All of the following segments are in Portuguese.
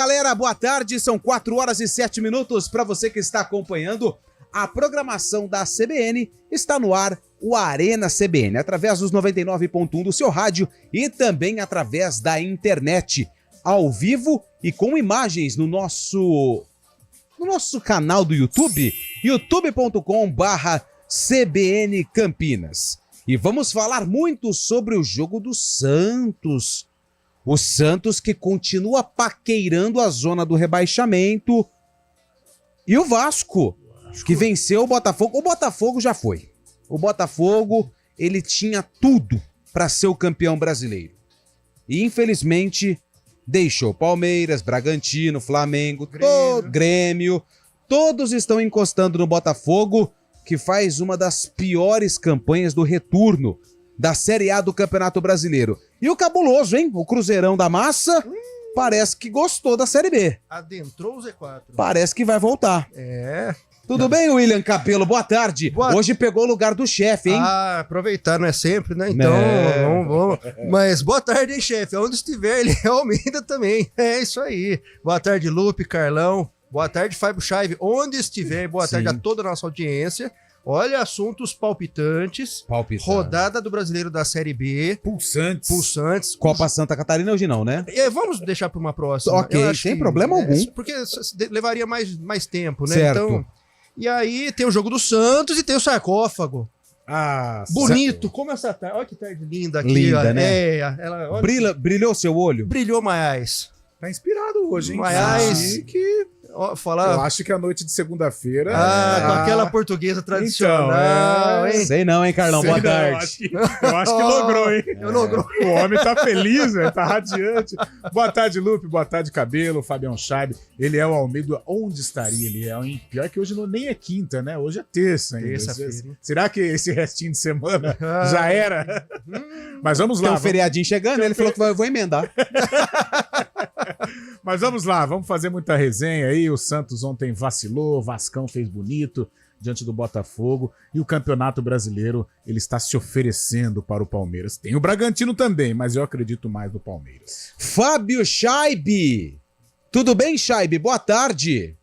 Galera, boa tarde, são 4 horas e 7 minutos para você que está acompanhando a programação da CBN. Está no ar o Arena CBN, através dos 99.1 do seu rádio e também através da internet, ao vivo e com imagens no nosso canal do YouTube, youtube.com/CBN Campinas. E vamos falar muito sobre o jogo do Santos. O Santos que continua paqueirando a zona do rebaixamento. E o Vasco, que venceu o Botafogo. O Botafogo já foi. O Botafogo, ele tinha tudo para ser o campeão brasileiro. E infelizmente deixou Palmeiras, Bragantino, Flamengo, Grêmio. Todos estão encostando no Botafogo, que faz uma das piores campanhas do retorno da Série A do Campeonato Brasileiro. E o cabuloso, hein? O Cruzeirão da Massa parece que gostou da Série B. Adentrou o Z4. Parece que vai voltar. É. Tudo bem, William Capello? Boa tarde. Hoje pegou o lugar do chefe, hein? Ah, aproveitar, não é sempre, né? Então, vamos. Mas boa tarde, hein, chefe? Onde estiver, ele é Almeida também. É isso aí. Boa tarde, Lupe, Carlão. Boa tarde, Fábio Chaive. Onde estiver, boa tarde a toda a nossa audiência. Olha, assuntos palpitantes. Rodada do Brasileiro da Série B. Pulsantes. Copa Santa Catarina hoje não, né? Vamos deixar para uma próxima. Ok, sem problema algum. Porque levaria mais tempo, né? Certo. Então, e aí tem o jogo do Santos e tem o sarcófago. Ah, bonito, como essa tarde. Olha que tarde linda aqui. Linda, ó. né? Olha, brilhou seu olho? Brilhou mais. Tá inspirado hoje, hein? Mais que... falar... Eu acho que a noite de segunda-feira... com aquela portuguesa tradicional, então, hein? Sei não, hein, Carlão? Boa tarde. Eu acho que logrou, hein? Logrou. O homem tá feliz, né? Tá radiante. Boa tarde, Lupe. Boa tarde, Cabelo. Fabião Chaibe. Ele é o Almeida. Onde estaria ele? Hein? Pior que hoje nem é quinta, né? Hoje é terça ainda. Será que esse restinho de semana já era? Mas vamos lá. Tem um feriadinho chegando, ele falou que eu vou emendar. Mas vamos lá, vamos fazer muita resenha aí. O Santos ontem vacilou, o Vascão fez bonito diante do Botafogo e o Campeonato Brasileiro ele está se oferecendo para o Palmeiras. Tem o Bragantino também, mas eu acredito mais no Palmeiras. Fábio Chaibe. Tudo bem, Chaibe? Boa tarde.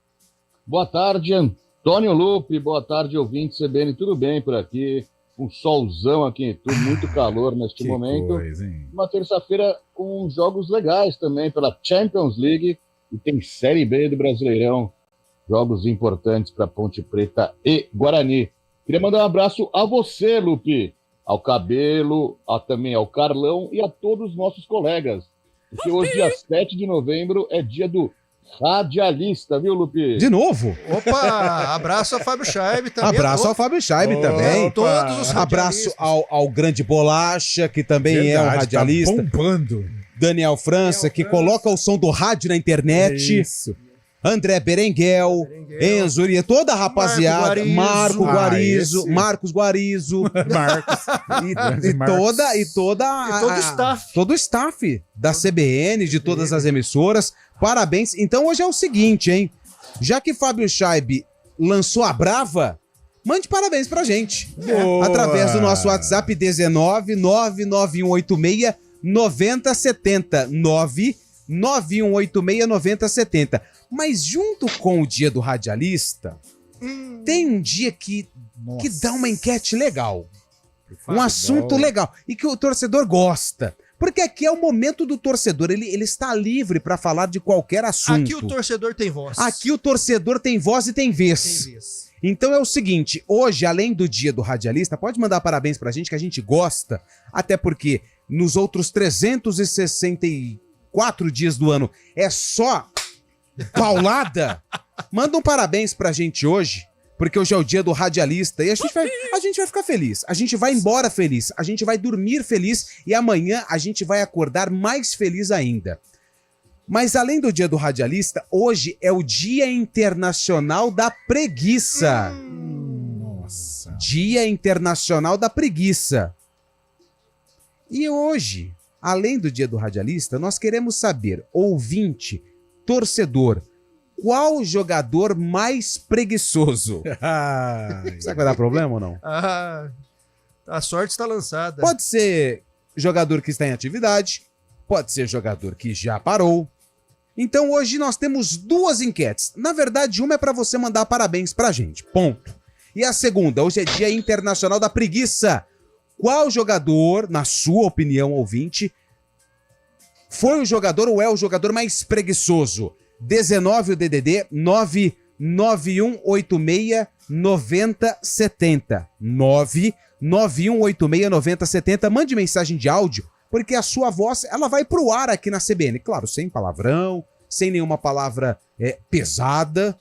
Boa tarde, Antônio Lupe. Boa tarde, ouvinte CBN. Tudo bem por aqui? Um solzão aqui em Itu, muito calor neste momento. Coisa, uma terça-feira com jogos legais também pela Champions League e tem Série B do Brasileirão. Jogos importantes para Ponte Preta e Guarani. Queria mandar um abraço a você, Lupe, ao Cabelo, também ao Carlão e a todos os nossos colegas. Porque hoje, dia 7 de novembro, é dia do radialista, viu, Lupe? De novo? Opa, abraço ao Fábio Chaibe também. Abraço ao Fábio Chaibe também. Todos os abraço ao Grande Bolacha, que também é um radialista. Tá bombando. Daniel França, que coloca o som do rádio na internet. Isso. André Berenguel, Enzo Uria, toda a rapaziada, Marcos Guarizo, todo o staff da CBN, de todas as emissoras. Parabéns. Então hoje é o seguinte, hein? Já que Fábio Chaibe lançou a brava, mande parabéns pra gente. Boa. Através do nosso WhatsApp 19 99186 9070. 99186 9070. Mas junto com o dia do radialista, tem um dia que dá uma enquete legal. Um assunto legal. E que o torcedor gosta. Porque aqui é o momento do torcedor. Ele está livre para falar de qualquer assunto. Aqui o torcedor tem voz. Aqui o torcedor tem voz e tem vez. Então é o seguinte, hoje, além do dia do radialista, pode mandar parabéns pra gente, que a gente gosta. Até porque nos outros 364 dias do ano é só paulada. Manda um parabéns pra gente hoje, porque hoje é o dia do radialista e a gente vai ficar feliz. A gente vai embora feliz, a gente vai dormir feliz e amanhã a gente vai acordar mais feliz ainda. Mas além do dia do radialista, hoje é o Dia Internacional da Preguiça. Nossa. Dia Internacional da Preguiça. E hoje, além do dia do radialista, nós queremos saber, ouvinte, torcedor, qual jogador mais preguiçoso? Será que vai dar problema ou não? A sorte está lançada. Pode ser jogador que está em atividade, pode ser jogador que já parou, Então hoje nós temos 2 enquetes. Na verdade, uma é para você mandar parabéns pra gente, ponto. E a segunda, hoje é Dia Internacional da Preguiça. Qual jogador, na sua opinião, ouvinte, foi o jogador ou é o jogador mais preguiçoso? 19 o DDD 991869070. 991869070. Mande mensagem de áudio, porque a sua voz ela vai pro ar aqui na CBN. Claro, sem palavrão, sem nenhuma palavra pesada.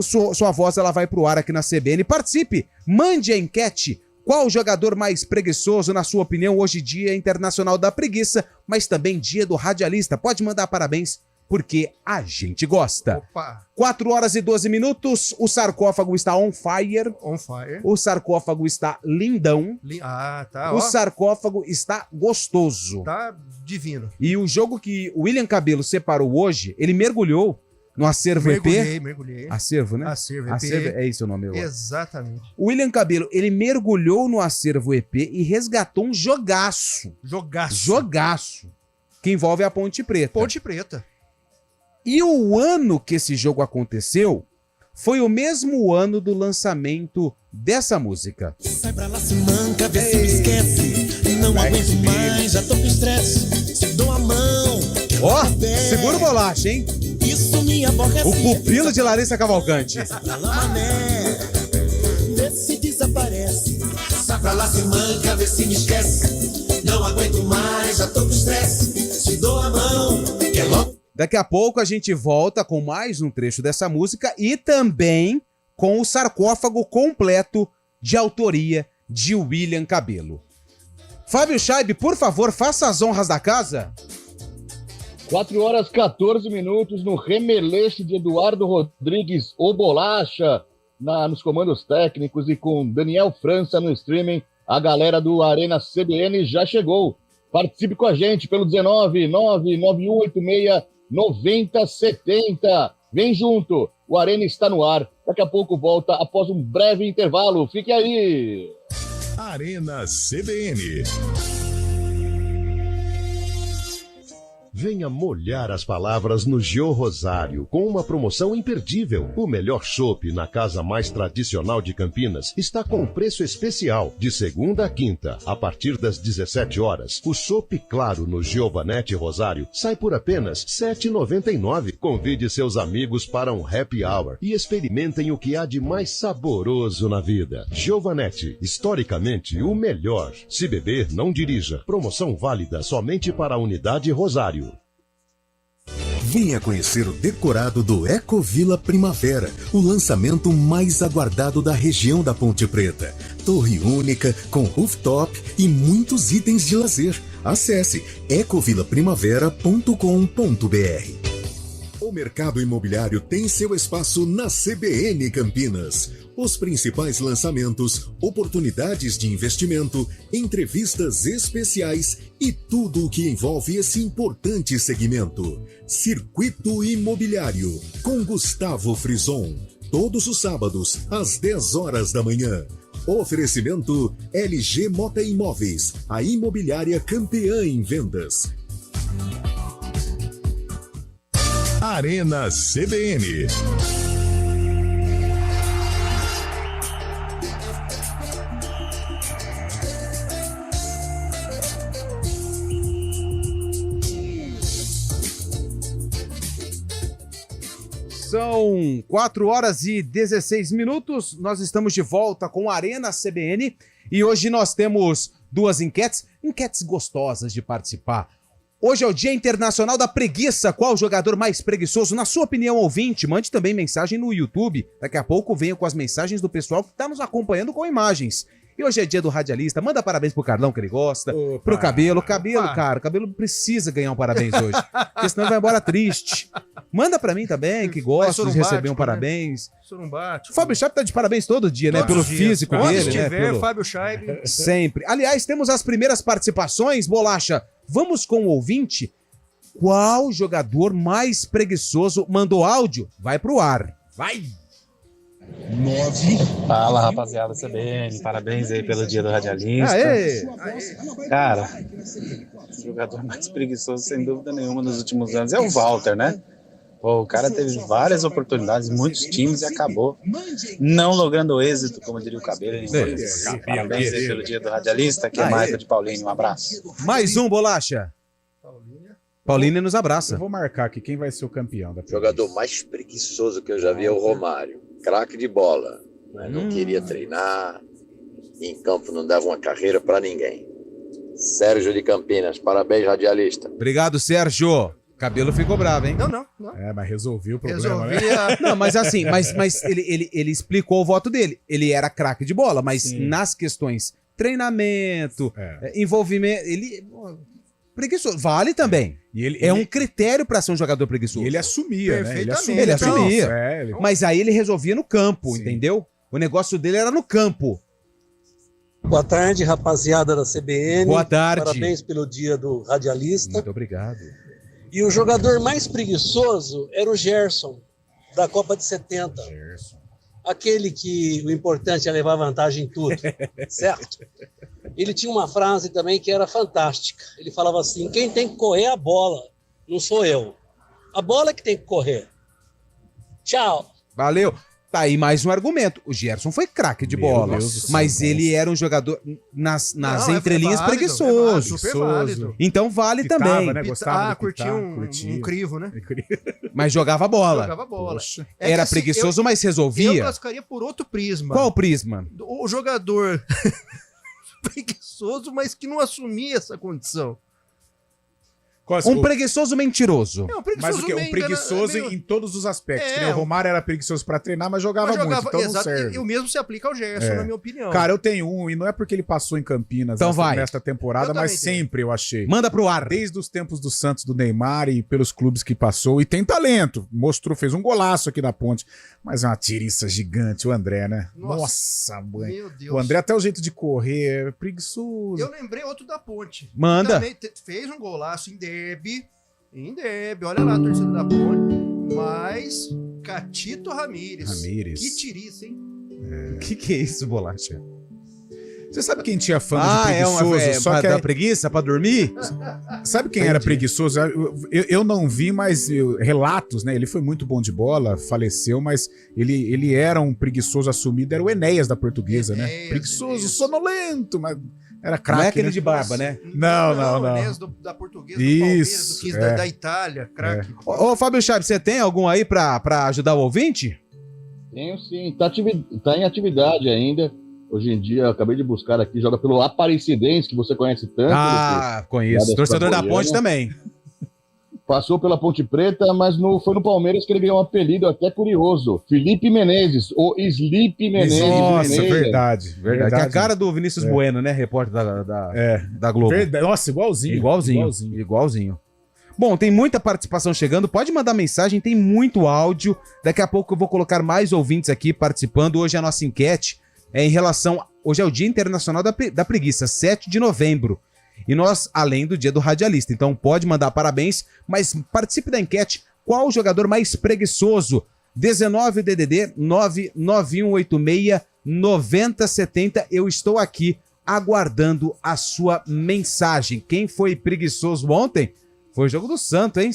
Sua voz ela vai pro ar aqui na CBN. Participe, mande a enquete. Qual o jogador mais preguiçoso, na sua opinião? Hoje, Dia Internacional da Preguiça, mas também Dia do Radialista. Pode mandar parabéns, porque a gente gosta. Opa. 4 horas e 12 minutos, o sarcófago está on fire. On fire. O sarcófago está lindão. Tá, o sarcófago está gostoso. Tá divino. E o jogo que o William Cabelo separou hoje, ele mergulhou no Acervo EP. Mergulhei. Acervo, né? Acervo EP. Acervo, é esse o nome agora. Exatamente. O William Cabelo, ele mergulhou no Acervo EP e resgatou um jogaço. Jogaço. Que envolve a Ponte Preta. Ponte Preta. E o ano que esse jogo aconteceu foi o mesmo ano do lançamento dessa música. Sai pra lá, se manca, vê se me esquece. Não aguento mais, já tô com estresse. Se dou a mão. Ó, segura o bolacha, hein? Isso me aborrece. O pupilo de Larissa Cavalcante. Sai pra lá, mané. Vê se desaparece. Sai pra lá, se manca, vê se me esquece. Não aguento mais, já tô com estresse. Se dou a mão, que é logo. Daqui a pouco a gente volta com mais um trecho dessa música e também com o sarcófago completo de autoria de William Cabelo. Fábio Scheib, por favor, faça as honras da casa. 4 horas 14 minutos no remeleixo de Eduardo Rodrigues, o Bolacha, nos comandos técnicos e com Daniel França no streaming. A galera do Arena CBN já chegou. Participe com a gente pelo 19991869070. Vem junto, o Arena está no ar. Daqui a pouco volta após um breve intervalo. Fique aí. Arena CBN. Venha molhar as palavras no Jô Rosário com uma promoção imperdível. O melhor chopp na casa mais tradicional de Campinas está com preço especial de segunda a quinta, a partir das 17 horas. O chopp claro no Giovanetti Rosário sai por apenas R$ 7,99. Convide seus amigos para um happy hour e experimentem o que há de mais saboroso na vida. Giovanetti, historicamente o melhor. Se beber, não dirija. Promoção válida somente para a unidade Rosário. Venha conhecer o decorado do Ecovila Primavera, o lançamento mais aguardado da região da Ponte Preta. Torre única, com rooftop e muitos itens de lazer. Acesse ecovilaprimavera.com.br. O mercado imobiliário tem seu espaço na CBN Campinas. Os principais lançamentos, oportunidades de investimento, entrevistas especiais e tudo o que envolve esse importante segmento. Circuito Imobiliário, com Gustavo Frison. Todos os sábados, às 10 horas da manhã. Oferecimento LG Mota Imóveis, a imobiliária campeã em vendas. Arena CBN. São 4 horas e 16 minutos. Nós estamos de volta com a Arena CBN e hoje nós temos 2 enquetes gostosas de participar. Hoje é o Dia Internacional da Preguiça. Qual o jogador mais preguiçoso? Na sua opinião, ouvinte, mande também mensagem no YouTube. Daqui a pouco venho com as mensagens do pessoal que está nos acompanhando com imagens. E hoje é dia do radialista. Manda parabéns pro Carlão, que ele gosta. Opa, pro Cabelo. Cara, o Cabelo precisa ganhar um parabéns hoje. Porque senão vai embora triste. Manda pra mim também, que gosta de receber um parabéns. Sorumbático. O Fábio Scheib tá de parabéns todo dia, né? Pelo físico dele, né? Pelo... Fábio Scheib. Sempre. Aliás, temos as primeiras participações, Bolacha. Vamos com o ouvinte. Qual jogador mais preguiçoso mandou áudio? Vai pro ar. Vai! Fala, rapaziada CBN, parabéns aí pelo dia do radialista. Cara, o jogador mais preguiçoso, sem dúvida nenhuma, nos últimos anos é o Walter, né? Pô, o cara teve várias oportunidades, muitos times e acabou não logrando êxito, como diria o Cabelo. Parabéns aí pelo dia do radialista, que é Maica de Paulinho, um abraço. Mais um, Bolacha. Paulinho nos abraça. Eu vou marcar aqui quem vai ser o campeão da jogador mais preguiçoso que eu já vi é o Romário. Craque de bola, mas não queria treinar, em campo não dava uma carreira para ninguém. Sérgio de Campinas, parabéns, radialista. Obrigado, Sérgio. Cabelo ficou bravo, hein? Não. É, mas resolvi o problema, né? Não, mas assim, mas ele explicou o voto dele. Ele era craque de bola, mas nas questões treinamento, envolvimento, ele... Preguiçoso. Vale também. E ele, é um critério para ser um jogador preguiçoso. E ele assumia, né? Ele assumia. Mas aí ele resolvia no campo, entendeu? O negócio dele era no campo. Boa tarde, rapaziada da CBN. Boa tarde. Parabéns pelo dia do radialista. Muito obrigado. E o jogador mais preguiçoso era o Gerson, da Copa de 70. Aquele que o importante é levar vantagem em tudo, certo? Ele tinha uma frase também que era fantástica. Ele falava assim, quem tem que correr é a bola, não sou eu. A bola é que tem que correr. Tchau. Valeu. Tá aí mais um argumento. O Gerson foi craque de bola, mas ele era um jogador nas entrelinhas preguiçoso. Super válido. Então vale também. Né? Curtia um crivo, né? Mas jogava bola. Poxa. Era preguiçoso, mas resolvia. Eu classificaria por outro prisma. Qual prisma? O jogador preguiçoso, mas que não assumia essa condição. Um preguiçoso mentiroso. Mas o quê? Um preguiçoso em todos os aspectos. O Romário era preguiçoso pra treinar, mas jogava muito, então não serve. E o mesmo se aplica ao Gerson, na minha opinião. Cara, eu tenho um, e não é porque ele passou em Campinas nesta temporada, mas sempre eu achei. Manda pro ar. Desde os tempos do Santos, do Neymar e pelos clubes que passou. E tem talento. Mostrou, fez um golaço aqui na ponte. Mas é uma tiriça gigante, o André, né? Nossa, mãe. Meu Deus. O André até o jeito de correr é preguiçoso. Eu lembrei outro da ponte. Manda. Também fez um golaço em derby, olha lá a torcida da Ponte, mas Catito Ramírez. Que tiriça, hein? Que é isso, Bolacha? Você sabe quem tinha fama de preguiçoso? Só que da preguiça pra dormir? Sabe quem era preguiçoso? Eu não vi, mas relatos, né? Ele foi muito bom de bola, faleceu, mas ele era um preguiçoso assumido, era o Enéas da Portuguesa, né? Preguiçoso, sonolento, mas... Era craque. Não é aquele de barba, né? Não. Da Portuguesa, do Palmeiras, do 15 da Itália, craque. Ô, Fábio Chaves, você tem algum aí pra ajudar o ouvinte? Tenho sim, tá em atividade ainda. Hoje em dia, eu acabei de buscar aqui, joga pelo Aparecidense, que você conhece tanto. Conheço. Torcedor da Ponte também. Passou pela Ponte Preta, mas foi no Palmeiras que ele ganhou um apelido até curioso. Felipe Menezes, ou Sleep Menezes. Nossa, verdade. Que é a cara do Vinícius Bueno, né? Repórter da Globo. Nossa, igualzinho. Bom, tem muita participação chegando. Pode mandar mensagem, tem muito áudio. Daqui a pouco eu vou colocar mais ouvintes aqui participando. Hoje a nossa enquete é em relação... Hoje é o Dia Internacional da Preguiça, 7 de novembro. E nós, além do dia do radialista. Então pode mandar parabéns, mas participe da enquete. Qual o jogador mais preguiçoso? 19 DDD 99186 9070. Eu estou aqui aguardando a sua mensagem. Quem foi preguiçoso ontem? Foi o jogo do Santos, hein?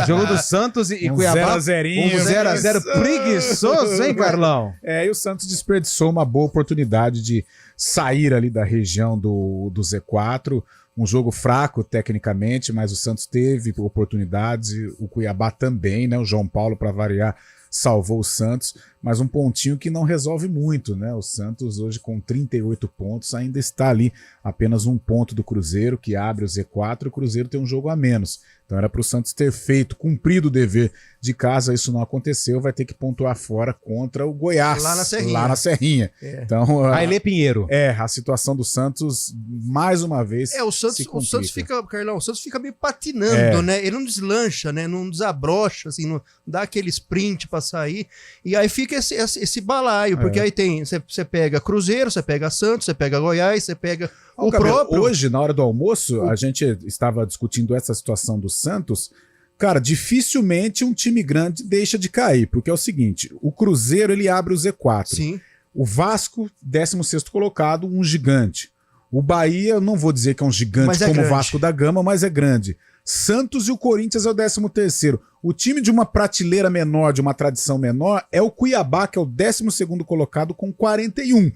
Jogo do Santos e Cuiabá. 0x0 preguiçoso, hein, Carlão? E o Santos desperdiçou uma boa oportunidade de sair ali da região do Z4. Um jogo fraco tecnicamente, mas o Santos teve oportunidades, o Cuiabá também, né? O João Paulo, para variar, salvou o Santos, mas um pontinho que não resolve muito, né? O Santos hoje com 38 pontos ainda está ali apenas um ponto do Cruzeiro, que abre o Z4, o Cruzeiro tem um jogo a menos. Então era para o Santos ter cumprido o dever de casa, isso não aconteceu, vai ter que pontuar fora contra o Goiás. Lá na Serrinha. Então, Ailê Pinheiro. A situação do Santos, mais uma vez, o Santos fica, Carlão, o Santos fica meio patinando, né? Ele não deslancha, né? Não desabrocha, assim, não dá aquele sprint para sair. E aí fica esse balaio, porque aí tem, você pega Cruzeiro, você pega Santos, você pega Goiás, você pega o próprio... Hoje, na hora do almoço, a gente estava discutindo essa situação do Santos Cara, dificilmente um time grande deixa de cair, porque é o seguinte, o Cruzeiro ele abre o Z4. Sim. O Vasco, 16º colocado, um gigante. O Bahia, eu não vou dizer que é um gigante como o Vasco da Gama, mas é grande. Santos e o Corinthians é o 13º. O time de uma prateleira menor, de uma tradição menor, é o Cuiabá, que é o 12º colocado com 41.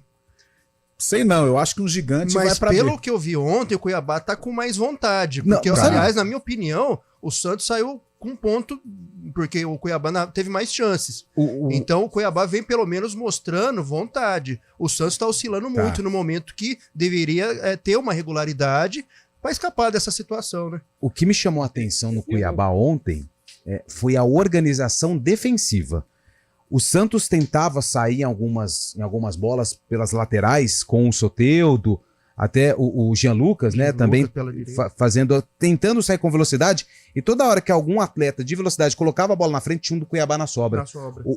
Sei não, eu acho que um gigante vai pra Mas pelo B. que eu vi ontem, o Cuiabá tá com mais vontade. Porque, aliás, na minha opinião, o Santos saiu com um ponto, porque o Cuiabá teve mais chances. Então o Cuiabá vem pelo menos mostrando vontade. O Santos tá oscilando muito no momento que deveria ter uma regularidade para escapar dessa situação, né? O que me chamou a atenção no Cuiabá ontem foi a organização defensiva. O Santos tentava sair em algumas bolas pelas laterais com o Soteldo, até o Jean Lucas, né, também tentando sair com velocidade, e toda hora que algum atleta de velocidade colocava a bola na frente, tinha um do Cuiabá na sobra.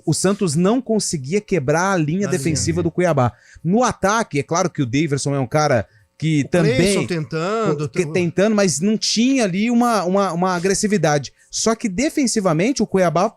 O Santos não conseguia quebrar a linha defensiva do Cuiabá. No ataque, é claro que o Daverson é um cara que também tentando, mas não tinha ali uma agressividade. Só que defensivamente o Cuiabá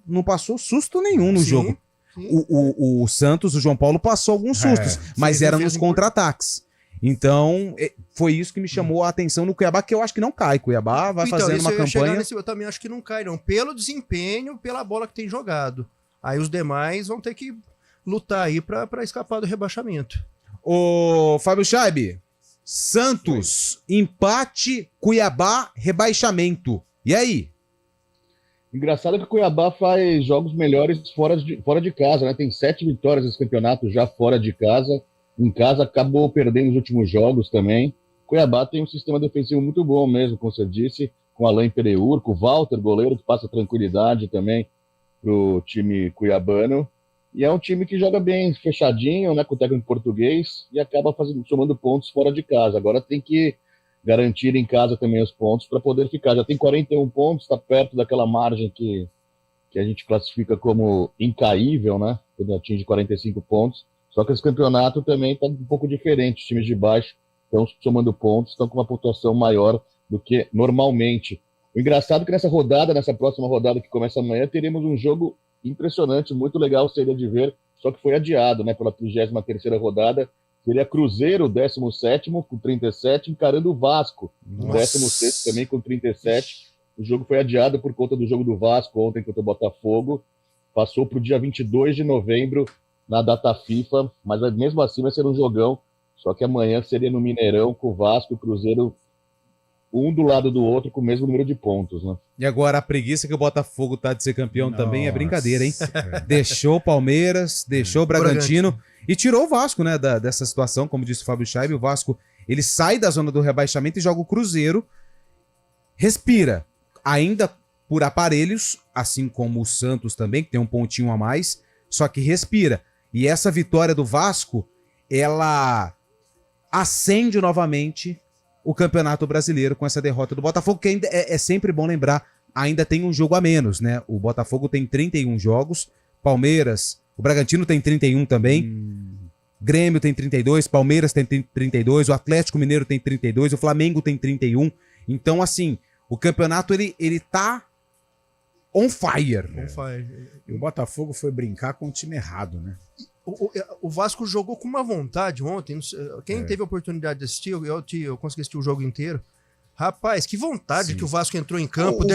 não passou susto nenhum no jogo. O Santos, o João Paulo passou alguns sustos, mas era nos contra-ataques. Então, foi isso que me chamou a atenção no Cuiabá, que eu acho que não cai. Cuiabá vai fazendo uma campanha... Eu também acho que não cai, não. Pelo desempenho, pela bola que tem jogado. Aí os demais vão ter que lutar aí pra escapar do rebaixamento. Ô, Fábio Scheibe, Santos, empate, Cuiabá, rebaixamento. E aí? Engraçado que o Cuiabá faz jogos melhores fora de casa, né? Tem 7 vitórias nesse campeonato já fora de casa. Em casa acabou perdendo os últimos jogos também. Cuiabá tem um sistema defensivo muito bom mesmo, como você disse, com Alain Pereur, com o Walter, goleiro, que passa tranquilidade também pro time cuiabano. E é um time que joga bem fechadinho, né, com o técnico português, e acaba somando pontos fora de casa. Agora tem que garantir em casa também os pontos para poder ficar. Já tem 41 pontos, está perto daquela margem que a gente classifica como incaível, né? Quando atinge 45 pontos. Só que esse campeonato também está um pouco diferente. Os times de baixo estão somando pontos, estão com uma pontuação maior do que normalmente. O engraçado é que nessa próxima rodada que começa amanhã, teremos um jogo impressionante, muito legal, seria de ver, só que foi adiado, né, pela 33ª rodada. Seria Cruzeiro, 17º, com 37, encarando o Vasco, 16º também com 37. O jogo foi adiado por conta do jogo do Vasco ontem contra o Botafogo. Passou para o dia 22 de novembro, na data FIFA, mas mesmo assim vai ser um jogão. Só que amanhã seria no Mineirão, com o Vasco e o Cruzeiro, um do lado do outro, com o mesmo número de pontos, né? E agora a preguiça que o Botafogo tá de ser campeão também é brincadeira, hein? Deixou o Palmeiras, deixou o Bragantino e tirou o Vasco, né, dessa situação, como disse o Fábio Scheibe. O Vasco, ele sai da zona do rebaixamento e joga o Cruzeiro, respira, ainda por aparelhos, assim como o Santos também, que tem um pontinho a mais, só que respira. E essa vitória do Vasco, ela acende novamente o Campeonato Brasileiro com essa derrota do Botafogo, que ainda é sempre bom lembrar, ainda tem um jogo a menos, né? O Botafogo tem 31 jogos, Palmeiras, o Bragantino tem 31 também, Grêmio tem 32, Palmeiras tem 32, o Atlético Mineiro tem 32, o Flamengo tem 31. Então, assim, o campeonato, ele tá on fire. E o Botafogo foi brincar com o time errado, né? O Vasco jogou com uma vontade ontem. Quem teve a oportunidade de assistir, eu consegui assistir o jogo inteiro. Rapaz, que vontade que o Vasco entrou em campo,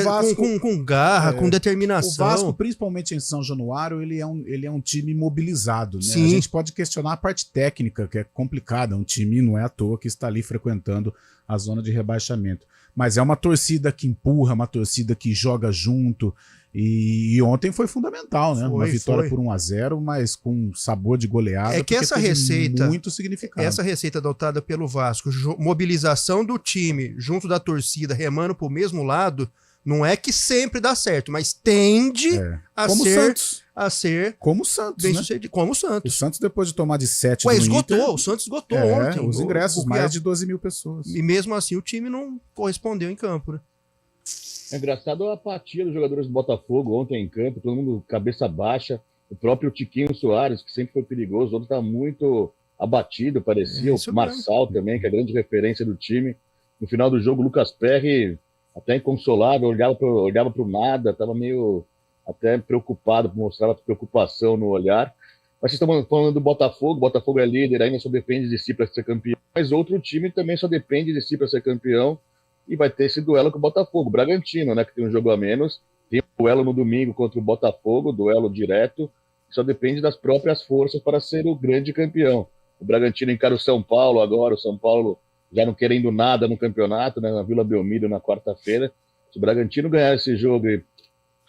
com garra, com determinação. O Vasco, principalmente em São Januário, ele é um time mobilizado, né? A gente pode questionar a parte técnica, que é complicada. Um time não é à toa que está ali frequentando a zona de rebaixamento. Mas é uma torcida que empurra, uma torcida que joga junto. E ontem foi fundamental, né? Uma vitória por 1-0, mas com sabor de goleada. É que essa receita, muito significado. Essa receita adotada pelo Vasco, mobilização do time junto da torcida, remando pro mesmo lado, não é que sempre dá certo, mas tende a ser como o Santos, né? Como o Santos. O Santos, depois de tomar de 7 o Santos esgotou ontem. Os ingressos, mais de 12 mil pessoas. E mesmo assim o time não correspondeu em campo, né? É engraçado a apatia dos jogadores do Botafogo ontem em campo, todo mundo cabeça baixa. O próprio Tiquinho Soares, que sempre foi perigoso, ontem estava muito abatido, parecia. O Marçal também, que é a grande referência do time. No final do jogo, o Lucas Perry até inconsolável, olhava para o nada, estava meio até preocupado, mostrava preocupação no olhar. Mas vocês estão falando do Botafogo, o Botafogo é líder, ainda só depende de si para ser campeão, mas outro time também só depende de si para ser campeão, e vai ter esse duelo com o Botafogo, o Bragantino, né, que tem um jogo a menos, tem um duelo no domingo contra o Botafogo, duelo direto, só depende das próprias forças para ser o grande campeão. O Bragantino encara o São Paulo agora, o São Paulo já não querendo nada no campeonato, né, na Vila Belmiro na quarta-feira. Se o Bragantino ganhar esse jogo e o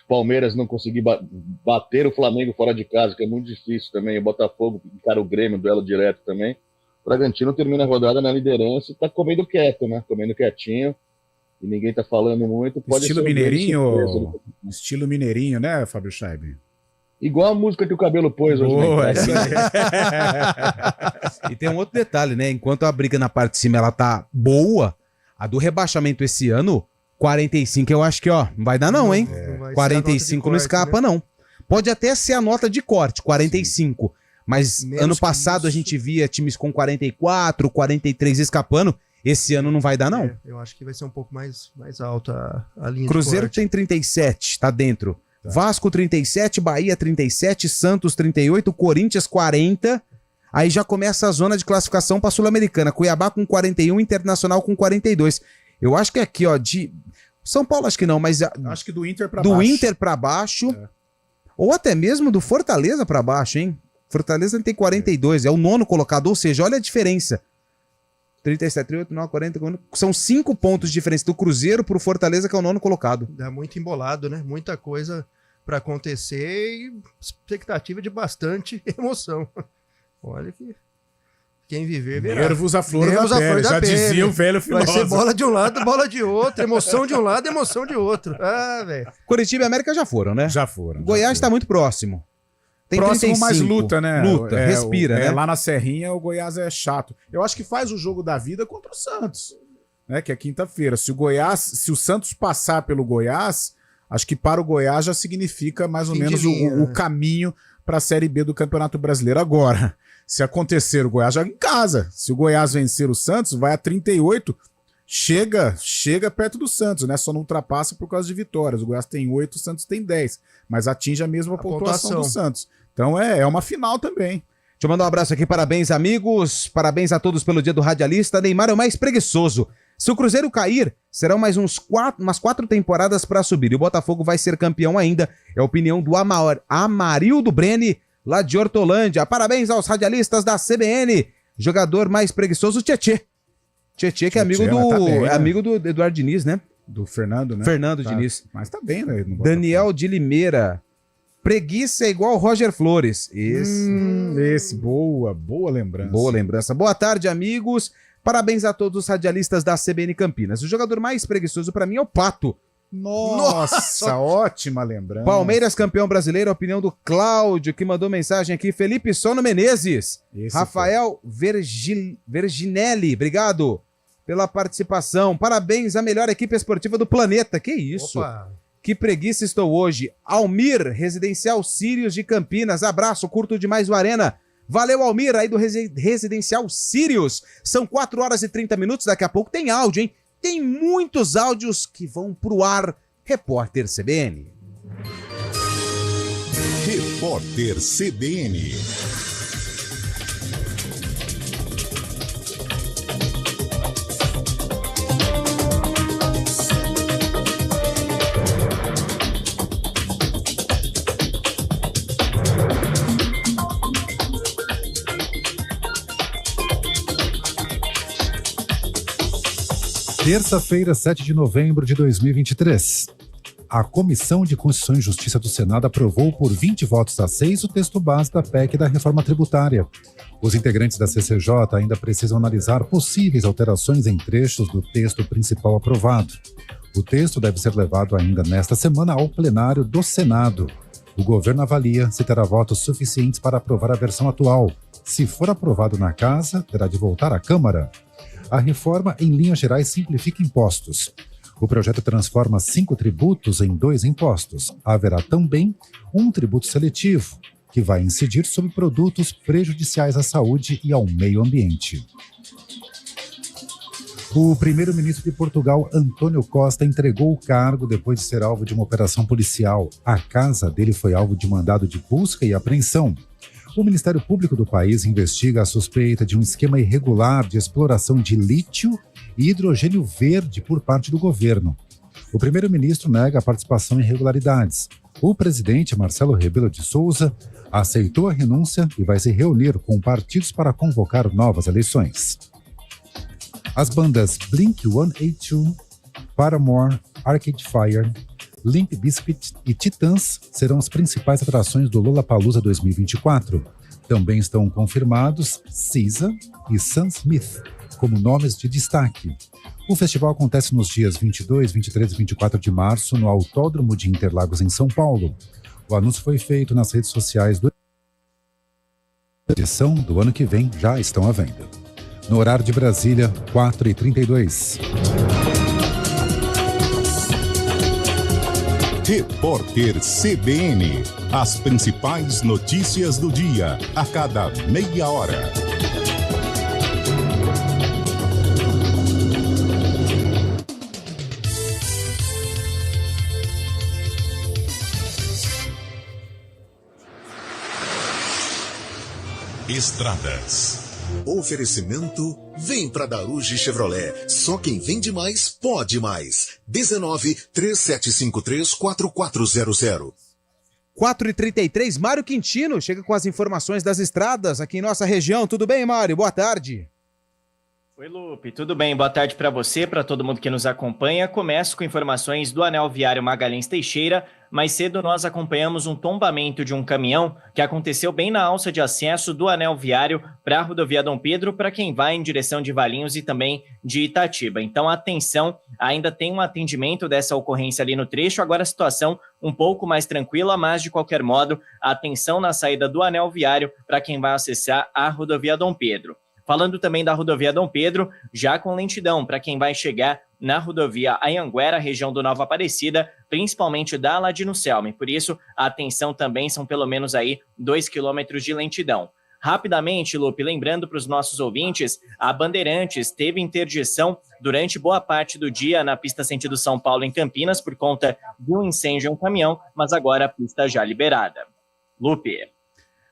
Palmeiras não conseguir bater o Flamengo fora de casa, que é muito difícil também, o Botafogo encara o Grêmio, duelo direto também, o Bragantino termina a rodada na liderança e tá comendo quieto, né, comendo quietinho, e ninguém tá falando muito. Pode estilo ser mineirinho, estilo mineirinho, né, Fábio Scheib? Igual a música que o Cabelo pôs hoje. E tem um outro detalhe, né? Enquanto a briga na parte de cima ela tá boa, a do rebaixamento esse ano, 45 eu acho que, ó, não vai dar não, hein? 45 não escapa, né? Não. Pode até ser a nota de corte, 45. Sim. Mas menos ano passado a gente via times com 44, 43 escapando. Esse ano não vai dar, não. Eu acho que vai ser um pouco mais alta a linha Cruzeiro de corte. Tem 37, tá dentro. Tá. Vasco 37, Bahia 37, Santos 38, Corinthians 40. Aí já começa a zona de classificação para a Sul-Americana. Cuiabá com 41, Internacional com 42. Eu acho que aqui, ó, de São Paulo acho que não, mas acho que do Inter para baixo. Do Inter para baixo, ou até mesmo do Fortaleza para baixo, hein? Fortaleza tem 42, é o 9º colocado, ou seja, olha a diferença. 37, 38, 9, 40, 40. São 5 pontos de diferença do Cruzeiro pro Fortaleza, que é o 9º colocado. Dá muito embolado, né? Muita coisa para acontecer e expectativa de bastante emoção. Olha que quem viver verá. Nervos à flor da pele, já dizia o velho filósofo. Vai ser bola de um lado, bola de outro, emoção de um lado, emoção de outro. Ah, velho. Curitiba e América já foram, né? Já foram. Goiás tá muito próximo. Tem próximo, 35. Mas luta, né? Luta, respira, né? Lá na Serrinha, o Goiás é chato. Eu acho que faz o jogo da vida contra o Santos, né? Que é quinta-feira. Se o Santos passar pelo Goiás, acho que para o Goiás já significa mais ou menos o caminho para a Série B do Campeonato Brasileiro. Agora, se acontecer o Goiás joga em casa. Se o Goiás vencer o Santos, vai a 38, chega perto do Santos, né? Só não ultrapassa por causa de vitórias. O Goiás tem 8, o Santos tem 10, mas atinge a mesma pontuação do Santos. Então é uma final também. Deixa eu mandar um abraço aqui, parabéns amigos, parabéns a todos pelo dia do radialista. Neymar é o mais preguiçoso. Se o Cruzeiro cair, serão mais umas 4 temporadas para subir. E o Botafogo vai ser campeão ainda. É a opinião do Amarildo Breni, lá de Hortolândia. Parabéns aos radialistas da CBN. Jogador mais preguiçoso, Tietê. Tietê que é amigo do, tá bem, né? Amigo do Eduardo Diniz, né? Do Fernando, né? Fernando Diniz. Mas tá bem, né? Daniel de Limeira. Preguiça é igual Roger Flores. Esse, boa lembrança. Boa lembrança. Boa tarde, amigos. Parabéns a todos os radialistas da CBN Campinas. O jogador mais preguiçoso pra mim é o Pato. Nossa, ótima lembrança. Palmeiras campeão brasileiro, a opinião do Cláudio, que mandou mensagem aqui. Felipe Sono Menezes. Rafael Verginelli, obrigado pela participação. Parabéns à melhor equipe esportiva do planeta. Que isso? Opa. Que preguiça estou hoje. Almir, Residencial Sírios de Campinas. Abraço, curto demais o Arena. Valeu, Almir, aí do Residencial Sírios. São 4 horas e 30 minutos. Daqui a pouco tem áudio, hein? Tem muitos áudios que vão pro ar. Repórter CBN. Repórter CBN. Terça-feira, 7 de novembro de 2023. A Comissão de Constituição e Justiça do Senado aprovou por 20 votos a 6 o texto base da PEC da reforma tributária. Os integrantes da CCJ ainda precisam analisar possíveis alterações em trechos do texto principal aprovado. O texto deve ser levado ainda nesta semana ao plenário do Senado. O governo avalia se terá votos suficientes para aprovar a versão atual. Se for aprovado na Casa, terá de voltar à Câmara. A reforma, em linhas gerais, simplifica impostos. O projeto transforma 5 tributos em 2 impostos. Haverá também um tributo seletivo, que vai incidir sobre produtos prejudiciais à saúde e ao meio ambiente. O primeiro-ministro de Portugal, António Costa, entregou o cargo depois de ser alvo de uma operação policial. A casa dele foi alvo de mandado de busca e apreensão. O Ministério Público do país investiga a suspeita de um esquema irregular de exploração de lítio e hidrogênio verde por parte do governo. O primeiro-ministro nega a participação em irregularidades. O presidente, Marcelo Rebelo de Sousa, aceitou a renúncia e vai se reunir com partidos para convocar novas eleições. As bandas Blink-182, Paramore, Arcade Fire, Limp Bizkit e Titãs serão as principais atrações do Lollapalooza 2024. Também estão confirmados SZA e Sam Smith como nomes de destaque. O festival acontece nos dias 22, 23 e 24 de março no Autódromo de Interlagos, em São Paulo. O anúncio foi feito nas redes sociais do edição do ano que vem, já estão à venda. No horário de Brasília, 4h32. Repórter CBN. As principais notícias do dia, a cada meia hora. Estradas. Oferecimento, vem pra Daruge Chevrolet. Só quem vende mais, pode mais. 19-3753-4400. 4h33, Mário Quintino chega com as informações das estradas aqui em nossa região. Tudo bem, Mário? Boa tarde. Oi, Lupe. Tudo bem? Boa tarde para você, para todo mundo que nos acompanha. Começo com informações do Anel Viário Magalhães Teixeira. Mais cedo nós acompanhamos um tombamento de um caminhão que aconteceu bem na alça de acesso do Anel Viário para a rodovia Dom Pedro, para quem vai em direção de Valinhos e também de Itatiba. Então, atenção, ainda tem um atendimento dessa ocorrência ali no trecho. Agora a situação um pouco mais tranquila, mas de qualquer modo, atenção na saída do Anel Viário para quem vai acessar a rodovia Dom Pedro. Falando também da rodovia Dom Pedro, já com lentidão para quem vai chegar na rodovia Anhanguera, região do Nova Aparecida, principalmente da Aladino Selme. Por isso, a atenção também são pelo menos aí 2 quilômetros de lentidão. Rapidamente, Lupe, lembrando para os nossos ouvintes, a Bandeirantes teve interdição durante boa parte do dia na pista sentido São Paulo em Campinas por conta de um incêndio em um caminhão, mas agora a pista já liberada. Lupe.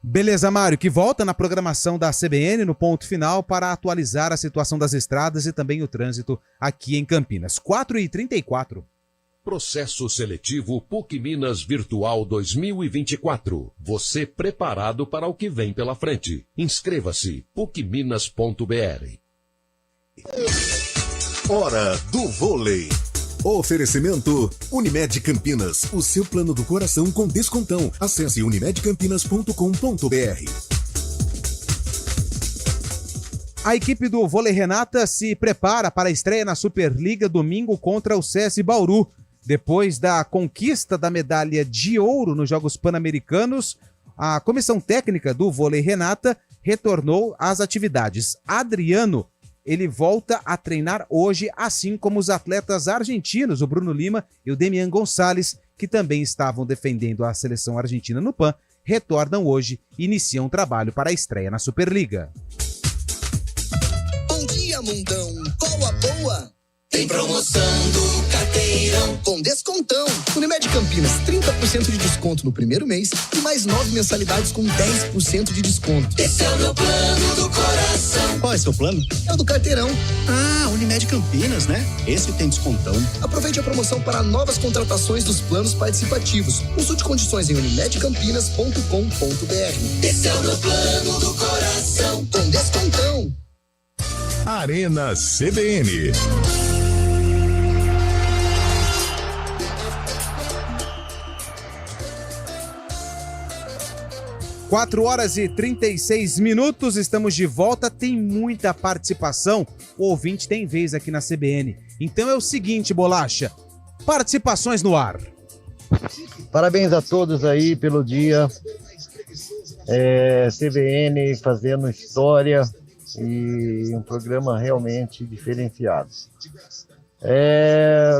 Beleza, Mário, que volta na programação da CBN no ponto final para atualizar a situação das estradas e também o trânsito aqui em Campinas. 4h34. Processo seletivo PUC Minas Virtual 2024. Você preparado para o que vem pela frente. Inscreva-se pucminas.br. Hora do vôlei. Oferecimento Unimed Campinas, o seu plano do coração com descontão. Acesse unimedcampinas.com.br. A equipe do Vôlei Renata se prepara para a estreia na Superliga domingo contra o CS Bauru. Depois da conquista da medalha de ouro nos Jogos Pan-Americanos, a comissão técnica do Vôlei Renata retornou às atividades. Adriano, ele volta a treinar hoje, assim como os atletas argentinos, o Bruno Lima e o Demian Gonçalves, que também estavam defendendo a seleção argentina no PAN, retornam hoje e iniciam trabalho para a estreia na Superliga. Bom dia, mundão! Qual a boa? Tem promoção do Carteirão com descontão. Unimed Campinas, 30% de desconto no primeiro mês e mais 9 mensalidades com 10% de desconto. Esse é o meu plano do coração. Qual é seu plano? É o do Carteirão. Ah, Unimed Campinas, né? Esse tem descontão. Aproveite a promoção para novas contratações dos planos participativos. Consulte condições em unimedcampinas.com.br. Esse é o meu plano do coração com descontão. Arena CBN. 4h36, estamos de volta, tem muita participação, o ouvinte tem vez aqui na CBN. Então é o seguinte, Bolacha, participações no ar. Parabéns a todos aí pelo dia, CBN fazendo história e um programa realmente diferenciado.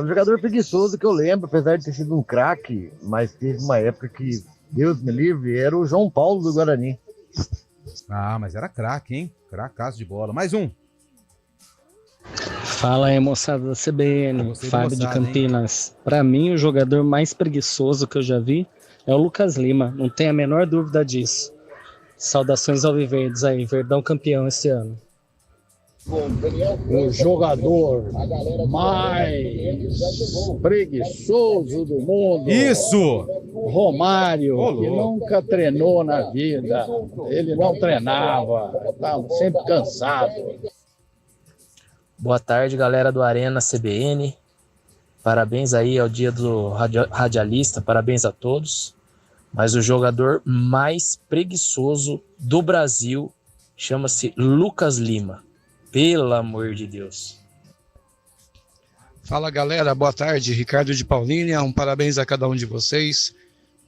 Um jogador preguiçoso que eu lembro, apesar de ter sido um craque, mas teve uma época que, Deus me livre, era o João Paulo do Guarani. Ah, mas era craque, hein? Cracaço de bola. Mais um. Fala aí, moçada da CBN, Fábio de Campinas. Para mim, o jogador mais preguiçoso que eu já vi é o Lucas Lima, não tem a menor dúvida disso. Saudações alviverdes aí, Verdão campeão esse ano. O jogador mais preguiçoso do mundo. Isso! Romário, que nunca treinou na vida. Ele não treinava, estava sempre cansado. Boa tarde, galera do Arena CBN. Parabéns aí ao dia do radialista, parabéns a todos. Mas o jogador mais preguiçoso do Brasil chama-se Lucas Lima. Pelo amor de Deus. Fala, galera, boa tarde. Ricardo de Paulínia, parabéns a cada um de vocês.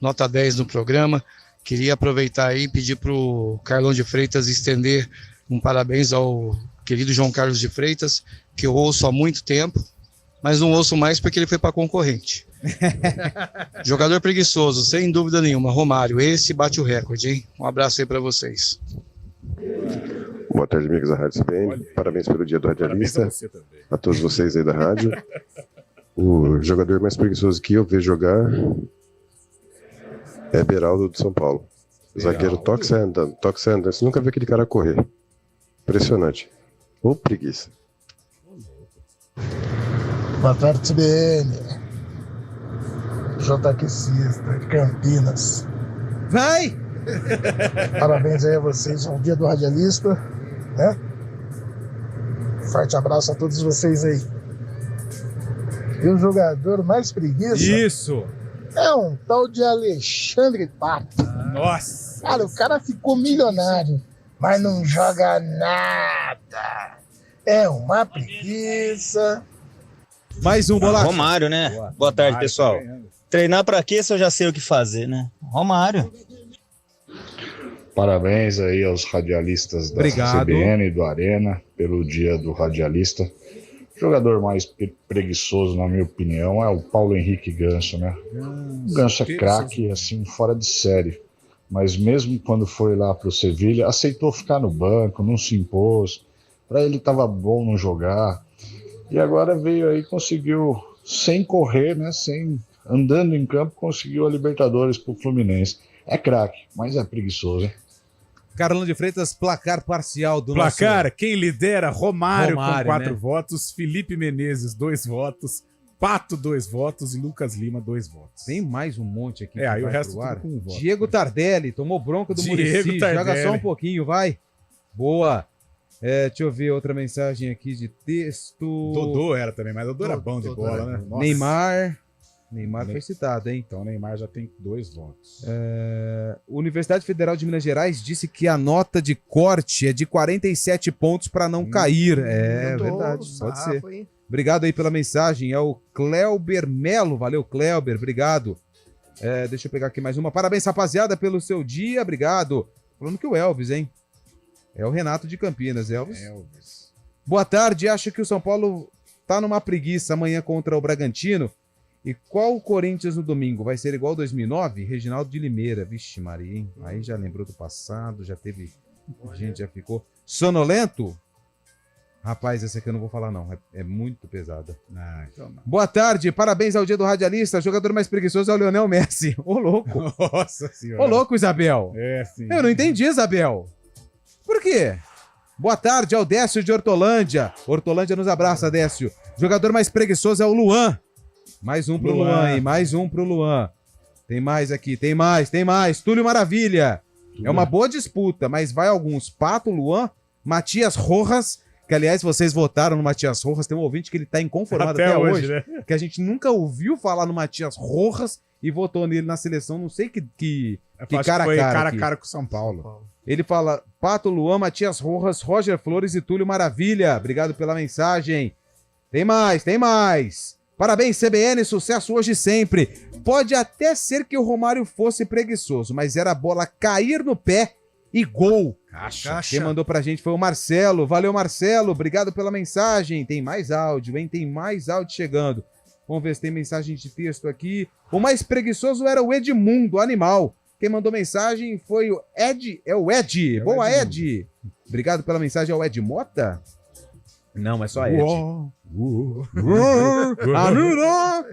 Nota 10 no programa. Queria aproveitar aí e pedir para o Carlão de Freitas estender um parabéns ao querido João Carlos de Freitas, que eu ouço há muito tempo, mas não ouço mais porque ele foi para concorrente. Jogador preguiçoso, sem dúvida nenhuma. Romário, esse bate o recorde, hein? Um abraço aí para vocês. Boa tarde, amigos da Rádio CBN. Parabéns pelo dia do radialista. A todos vocês aí da rádio. O jogador mais preguiçoso que eu vejo jogar é Beraldo do São Paulo. Zagueiro toque sai andando. Você nunca vê aquele cara correr. Impressionante. Ô, preguiça. Boa tarde, CBN. JQcista de Campinas. Vai! Parabéns aí a vocês ao dia do radialista, né? Forte abraço a todos vocês aí. E o jogador mais preguiça... Isso! É um tal de Alexandre Pato. Nossa! Cara, o cara ficou milionário, mas não joga nada. É uma preguiça. Mais um bolacha. Romário, né? Boa tarde, pessoal. Treinar pra quê se eu já sei o que fazer, né? Romário. Parabéns aí aos radialistas da CBN e do Arena pelo dia do radialista. O jogador mais preguiçoso, na minha opinião, é o Paulo Henrique Ganso, né? O Ganso é craque, assim, fora de série. Mas mesmo quando foi lá pro Sevilha, aceitou ficar no banco, não se impôs. Para ele tava bom não jogar. E agora veio aí, conseguiu, sem correr, né? Andando em campo, conseguiu a Libertadores pro Fluminense. É craque, mas é preguiçoso, hein? Carlão de Freitas, placar parcial do placar, nosso... quem lidera, Romário com 4 né? votos, Felipe Menezes 2 votos, Pato 2 votos e Lucas Lima 2 votos. Tem mais um monte aqui. Aí o resto tudo com 1 voto. Diego Tardelli, tomou bronca do Muricy, joga só um pouquinho, vai. Boa. Deixa eu ver outra mensagem aqui de texto. Dodô era também, mas Dodô era bom de bola, né? Nossa. Neymar foi citado, hein? Então o Neymar já tem 2 votos. Universidade Federal de Minas Gerais disse que a nota de corte é de 47 pontos para não cair. É verdade, pode ser. Hein? Obrigado aí pela mensagem. É o Cleuber Melo. Valeu, Cleuber. Obrigado. Deixa eu pegar aqui mais uma. Parabéns, rapaziada, pelo seu dia. Obrigado. Falando que o Elvis, hein? É o Renato de Campinas. Elvis. Boa tarde. Acho que o São Paulo tá numa preguiça amanhã contra o Bragantino. E qual o Corinthians no domingo? Vai ser igual 2009? Reginaldo de Limeira. Vixe, Maria, hein? Aí já lembrou do passado, já teve... A gente já ficou... Sonolento? Rapaz, essa aqui eu não vou falar, não. É muito pesada. Então não. Boa tarde, parabéns ao dia do radialista. O jogador mais preguiçoso é o Lionel Messi. Ô, louco. Nossa senhora. Ô, louco, Isabel. Sim. Eu não entendi, Isabel. Por quê? Boa tarde ao Décio de Hortolândia. Hortolândia nos abraça, Décio. O jogador mais preguiçoso é o Luan. Mais um pro Luan, hein? Mais um pro Luan. Tem mais aqui, tem mais. Túlio Maravilha. É uma boa disputa, mas vai alguns. Pato, Luan, Matias Rojas, que aliás vocês votaram no Matias Rojas. Tem um ouvinte que ele tá inconformado até hoje, né? Que a gente nunca ouviu falar no Matias Rojas e votou nele na seleção. Não sei que cara foi a cara. Cara aqui. a cara com o São Paulo. Ele fala: Pato, Luan, Matias Rojas, Roger Flores e Túlio Maravilha. Obrigado pela mensagem. Tem mais. Parabéns, CBN, sucesso hoje e sempre. Pode até ser que o Romário fosse preguiçoso, mas era a bola cair no pé e gol. Caixa. Quem mandou pra gente foi o Marcelo. Valeu, Marcelo. Obrigado pela mensagem. Tem mais áudio, hein? Tem mais áudio chegando. Vamos ver se tem mensagem de texto aqui. O mais preguiçoso era o Edmundo, animal. Quem mandou mensagem foi o Ed. É o Ed. Boa, Ed. Obrigado pela mensagem ao Ed Mota. Não, é só Ed.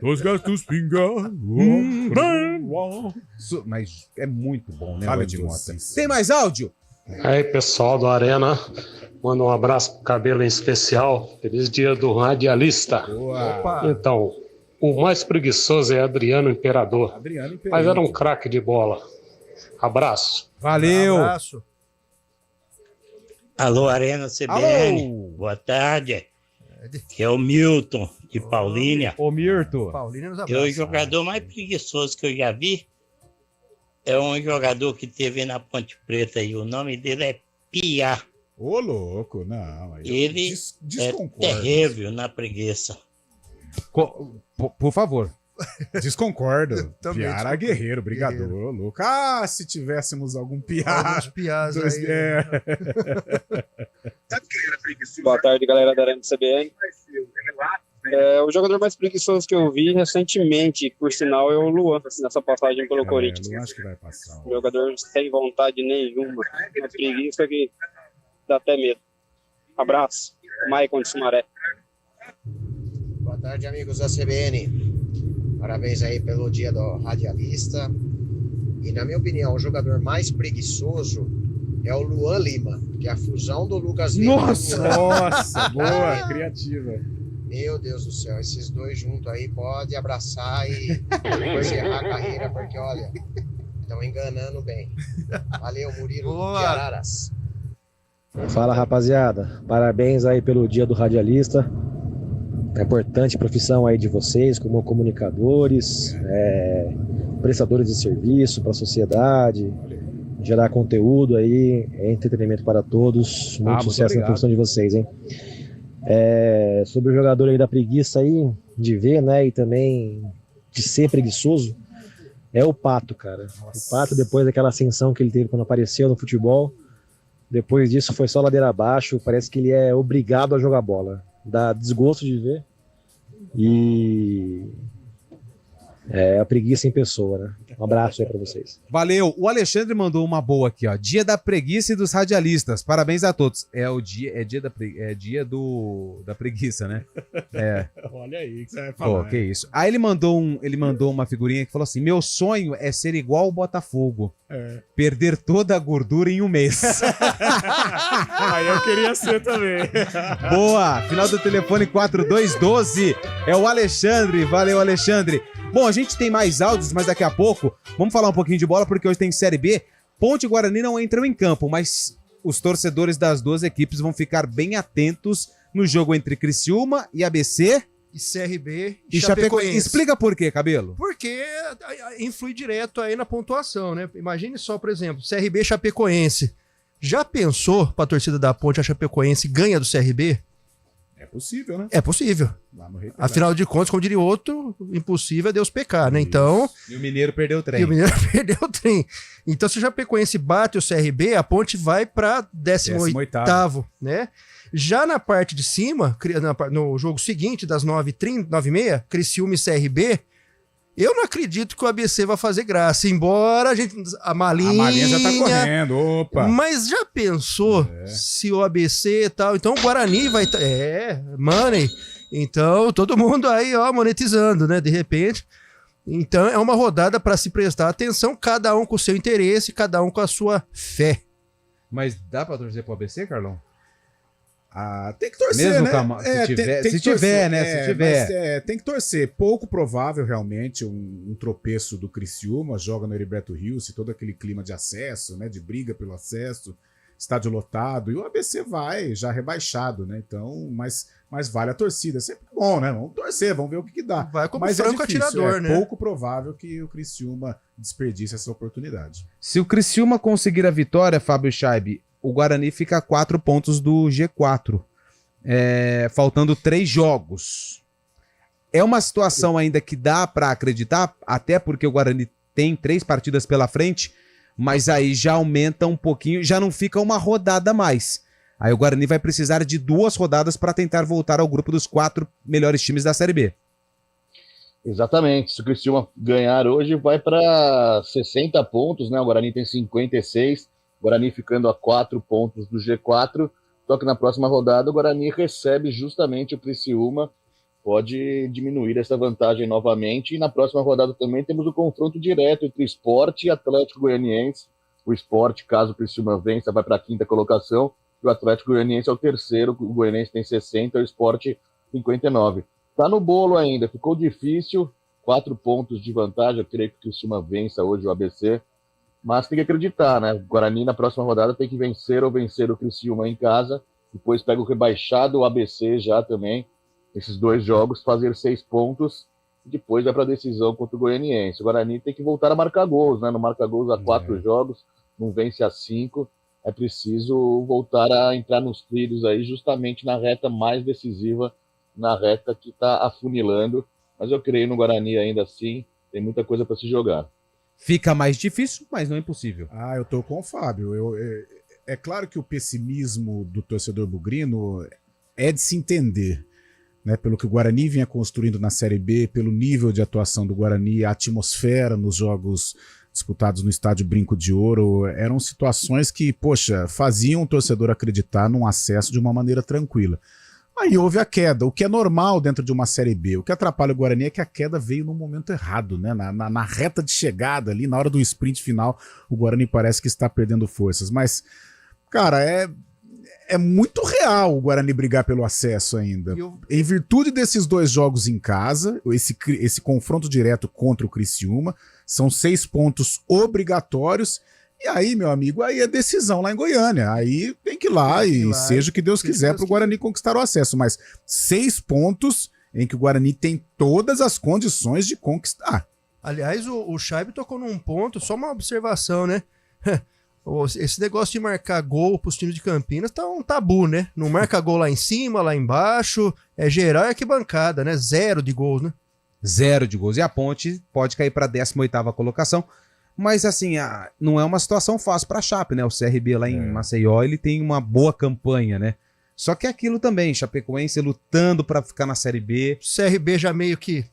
Os gatos pingam. Mas é muito bom, né, Fala Ed de Mota? vocês. Tem mais áudio? Aí, pessoal do Arena, manda um abraço pro Cabelo em especial. Feliz dia do radialista. Boa. Então, o mais preguiçoso é Adriano Imperador. Mas era um craque de bola. Abraço. Valeu. Abraço. Alô, Arena CBN. Alô. Boa tarde. Que é o Milton, de Paulínia. Ô, Mirto. O jogador mais preguiçoso que eu já vi é um jogador que teve na Ponte Preta e o nome dele é Piá. Ô, louco, não. Ele é terrível na preguiça. Por favor. Desconcordo. Também Piara desconcordo. Guerreiro, brigador, louco. Ah, se tivéssemos algum piá. Alguns piás aí. Boa tarde, galera da Arena CBN. O jogador mais preguiçoso que eu vi recentemente, por sinal, é o Luan, nessa passagem pelo Corinthians. Luan acho que vai passar. O jogador sem vontade nenhuma. Uma preguiça que dá até medo. Abraço. Maicon de Sumaré. Boa tarde, amigos da CBN. Parabéns aí pelo dia do radialista. E, na minha opinião, o jogador mais preguiçoso é o Luan Lima, que é a fusão do Lucas Lima. Nossa, boa, criativa. Meu Deus do céu, esses dois juntos aí pode abraçar e depois errar a carreira, porque, olha, estão enganando bem. Valeu, Murilo de Araras. Fala, rapaziada. Parabéns aí pelo dia do radialista. É importante a profissão aí de vocês como comunicadores, prestadores de serviço para a sociedade, gerar conteúdo aí, entretenimento para todos. Muito sucesso na profissão de vocês, hein? Sobre o jogador aí da preguiça aí, de ver, né, e também de ser preguiçoso, é o Pato, cara. O Pato, depois daquela ascensão que ele teve quando apareceu no futebol, depois disso foi só ladeira abaixo, parece que ele é obrigado a jogar bola. Dá desgosto de ver. E é a preguiça em pessoa, né? Um abraço aí pra vocês. Valeu. O Alexandre mandou uma boa aqui, ó. Dia da preguiça e dos radialistas. Parabéns a todos. Dia da preguiça, né? Olha aí que você vai falar. Pô, que isso. Aí ele mandou uma figurinha que falou assim: meu sonho é ser igual o Botafogo. Perder toda a gordura em um mês. Aí eu queria ser também. Boa! Final do telefone 4212. É o Alexandre. Valeu, Alexandre. Bom, a gente tem mais áudios, mas daqui a pouco vamos falar um pouquinho de bola, porque hoje tem Série B. Ponte e Guarani não entram em campo, mas os torcedores das duas equipes vão ficar bem atentos no jogo entre Criciúma e ABC. E CRB e Chapecoense. Explica por quê, Cabelo. Porque influi direto aí na pontuação, né? Imagine só, por exemplo, CRB e Chapecoense. Já pensou pra torcida da Ponte a Chapecoense ganha do CRB? É possível, né? É possível. Afinal de contas, como diria outro, impossível é Deus pecar, né? Então. E o Mineiro perdeu o trem. Então, se o Chapecoense bate o CRB, a Ponte vai pra 18º, né? Já na parte de cima, no jogo seguinte, das 9h30, 9h30, Criciúma e CRB, eu não acredito que o ABC vai fazer graça, embora a malinha já tá correndo, opa. Mas já pensou se o ABC e tal, então o Guarani vai money, então todo mundo aí, ó, monetizando, né, de repente. Então é uma rodada para se prestar atenção, cada um com o seu interesse, cada um com a sua fé. Mas dá para torcer pro ABC, Carlão? Tem que torcer, mesmo, né? Se tiver. Tem que torcer. Pouco provável, realmente, um tropeço do Criciúma, joga no Heriberto Rios, todo aquele clima de acesso, né? De briga pelo acesso, estádio lotado, e o ABC vai já rebaixado, né? Então, mas vale a torcida. É sempre bom, né? Vamos torcer, vamos ver o que dá. Vai como mas franco atirador, né? É pouco provável que o Criciúma desperdice essa oportunidade. Se o Criciúma conseguir a vitória, Fábio Scheib, o Guarani fica a 4 pontos do G4, faltando 3 jogos. É uma situação ainda que dá para acreditar, até porque o Guarani tem 3 partidas pela frente, mas aí já aumenta um pouquinho, já não fica uma rodada a mais. Aí o Guarani vai precisar de 2 rodadas para tentar voltar ao grupo dos 4 melhores times da Série B. Exatamente. Se o Criciúma ganhar hoje, vai para 60 pontos, né? O Guarani tem 56. Guarani ficando a 4 pontos do G4. Só que na próxima rodada o Guarani recebe justamente o Criciúma, pode diminuir essa vantagem novamente. E na próxima rodada também temos o confronto direto entre Sport e Atlético Goianiense. O Sport, caso o Criciúma vença, vai para a 5ª colocação. E o Atlético Goianiense é o 3º. O Goianiense tem 60, o Sport 59. Tá no bolo ainda, ficou difícil. 4 pontos de vantagem, eu creio que o Criciúma vença hoje o ABC. Mas tem que acreditar, né? O Guarani na próxima rodada tem que vencer o Criciúma em casa. Depois pega o rebaixado, o ABC já também. Esses 2 jogos, fazer 6 pontos. Depois vai para a decisão contra o Goianiense. O Guarani tem que voltar a marcar gols, né? Não marca gols há 4 jogos, não vence há 5. É preciso voltar a entrar nos trilhos aí, justamente na reta mais decisiva, na reta que está afunilando. Mas eu creio no Guarani ainda assim, tem muita coisa para se jogar. Fica mais difícil, mas não é impossível. Eu tô com o Fábio. É claro que o pessimismo do torcedor bugrino é de se entender, né? Pelo que o Guarani vinha construindo na Série B, pelo nível de atuação do Guarani, a atmosfera nos jogos disputados no estádio Brinco de Ouro, eram situações que, poxa, faziam o torcedor acreditar num acesso de uma maneira tranquila. Aí houve a queda, o que é normal dentro de uma Série B. O que atrapalha o Guarani é que a queda veio no momento errado, né? Na reta de chegada ali, na hora do sprint final, o Guarani parece que está perdendo forças. Mas, cara, é muito real o Guarani brigar pelo acesso ainda. Em virtude desses 2 jogos em casa, esse confronto direto contra o Criciúma, são 6 pontos obrigatórios. E aí, meu amigo, aí é decisão lá em Goiânia. Aí tem que ir lá e seja o que Deus quiser para o Guarani conquistar o acesso. Mas 6 pontos em que o Guarani tem todas as condições de conquistar. Aliás, o Chaib tocou num ponto, só uma observação, né? Esse negócio de marcar gol pros times de Campinas tá um tabu, né? Não marca gol lá em cima, lá embaixo, é geral e arquibancada, né? 0 de gols, né? 0 de gols. E a Ponte pode cair para a 18ª colocação. Mas assim, não é uma situação fácil para a Chape, né? O CRB lá em Maceió, ele tem uma boa campanha, né? Só que é aquilo também, Chapecoense lutando para ficar na Série B. CRB já meio que...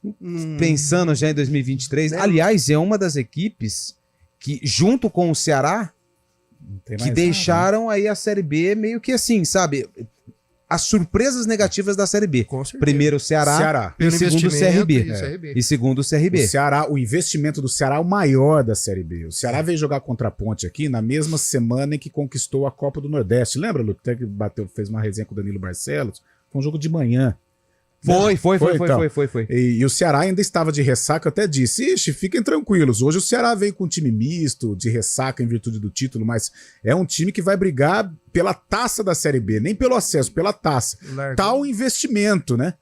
Pensando já em 2023. Né? Aliás, é uma das equipes que, junto com o Ceará, que deixaram nada, né? Aí a Série B meio que assim, sabe? As surpresas negativas da Série B. Primeiro o Ceará. E segundo o CRB. E segundo o CRB. O investimento do Ceará é o maior da Série B. O Ceará veio jogar contra a Ponte aqui na mesma semana em que conquistou a Copa do Nordeste. Lembra, Luke? Até que fez uma resenha com o Danilo Barcelos. Foi um jogo de manhã. Foi. E o Ceará ainda estava de ressaca, eu até disse, ixi, fiquem tranquilos, hoje o Ceará veio com um time misto, de ressaca em virtude do título, mas é um time que vai brigar pela taça da Série B, nem pelo acesso, pela taça. Tal investimento, né?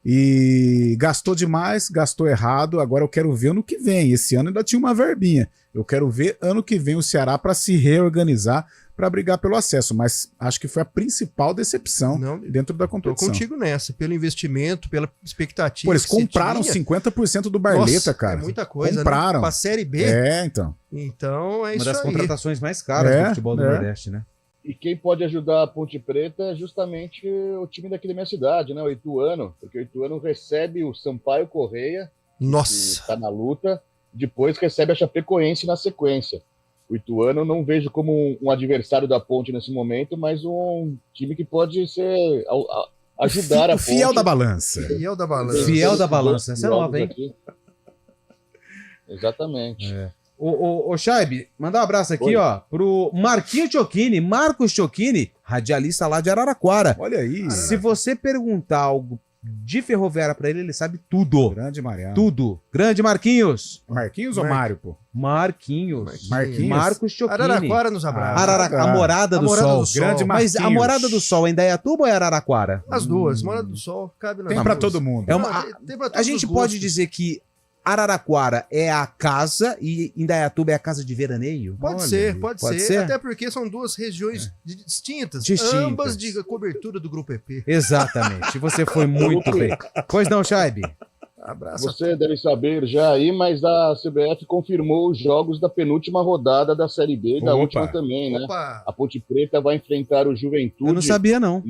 E gastou demais, gastou errado, agora eu quero ver ano que vem, esse ano ainda tinha uma verbinha, eu quero ver ano que vem o Ceará para se reorganizar, para brigar pelo acesso, mas acho que foi a principal decepção dentro da competição. Tô contigo nessa, pelo investimento, pela expectativa. Pô, eles compraram 50% do Barleta. Nossa, cara. É muita coisa, compraram. Né? Pra Série B. Então. Então é uma isso aí. Uma das contratações mais caras do futebol do Nordeste, né? E quem pode ajudar a Ponte Preta é justamente o time daqui da minha cidade, né? O Ituano, porque o Ituano recebe o Sampaio Correia, nossa, que tá na luta, depois recebe a Chapecoense na sequência. O Ituano eu não vejo como um adversário da Ponte nesse momento, mas um time que pode ser ajudar a Ponte. Fiel da balança. Fiel da balança. Fiel da balança. Essa é nova, hein? Exatamente. Ô Chaib, mandar um abraço aqui, ó, pro Marquinhos Ciocchini, Marcos Ciocchini, radialista lá de Araraquara. Olha aí. Se você perguntar algo de Ferroviária pra ele sabe tudo. Grande Mariano. Tudo. Grande Marquinhos. Marquinhos ou Mário, pô? Marquinhos. Marcos Ciocchini. Araraquara nos abraça. A Morada do Sol. Grande Marquinhos. Mas a Morada do Sol é Indaiatuba ou é Araraquara? As duas. Morada do Sol cabe na Tem pra todo mundo. A gente pode dizer que Araraquara é a casa e Indaiatuba é a casa de veraneio? Pode ser. Até porque são duas regiões distintas. Ambas de cobertura do Grupo EP. Exatamente. Você foi muito bem. Pois não, Chaib? Abraço. Você deve saber já aí, mas a CBF confirmou os jogos da penúltima rodada da Série B e da última também, né? A Ponte Preta vai enfrentar o Juventude. Eu não sabia, não.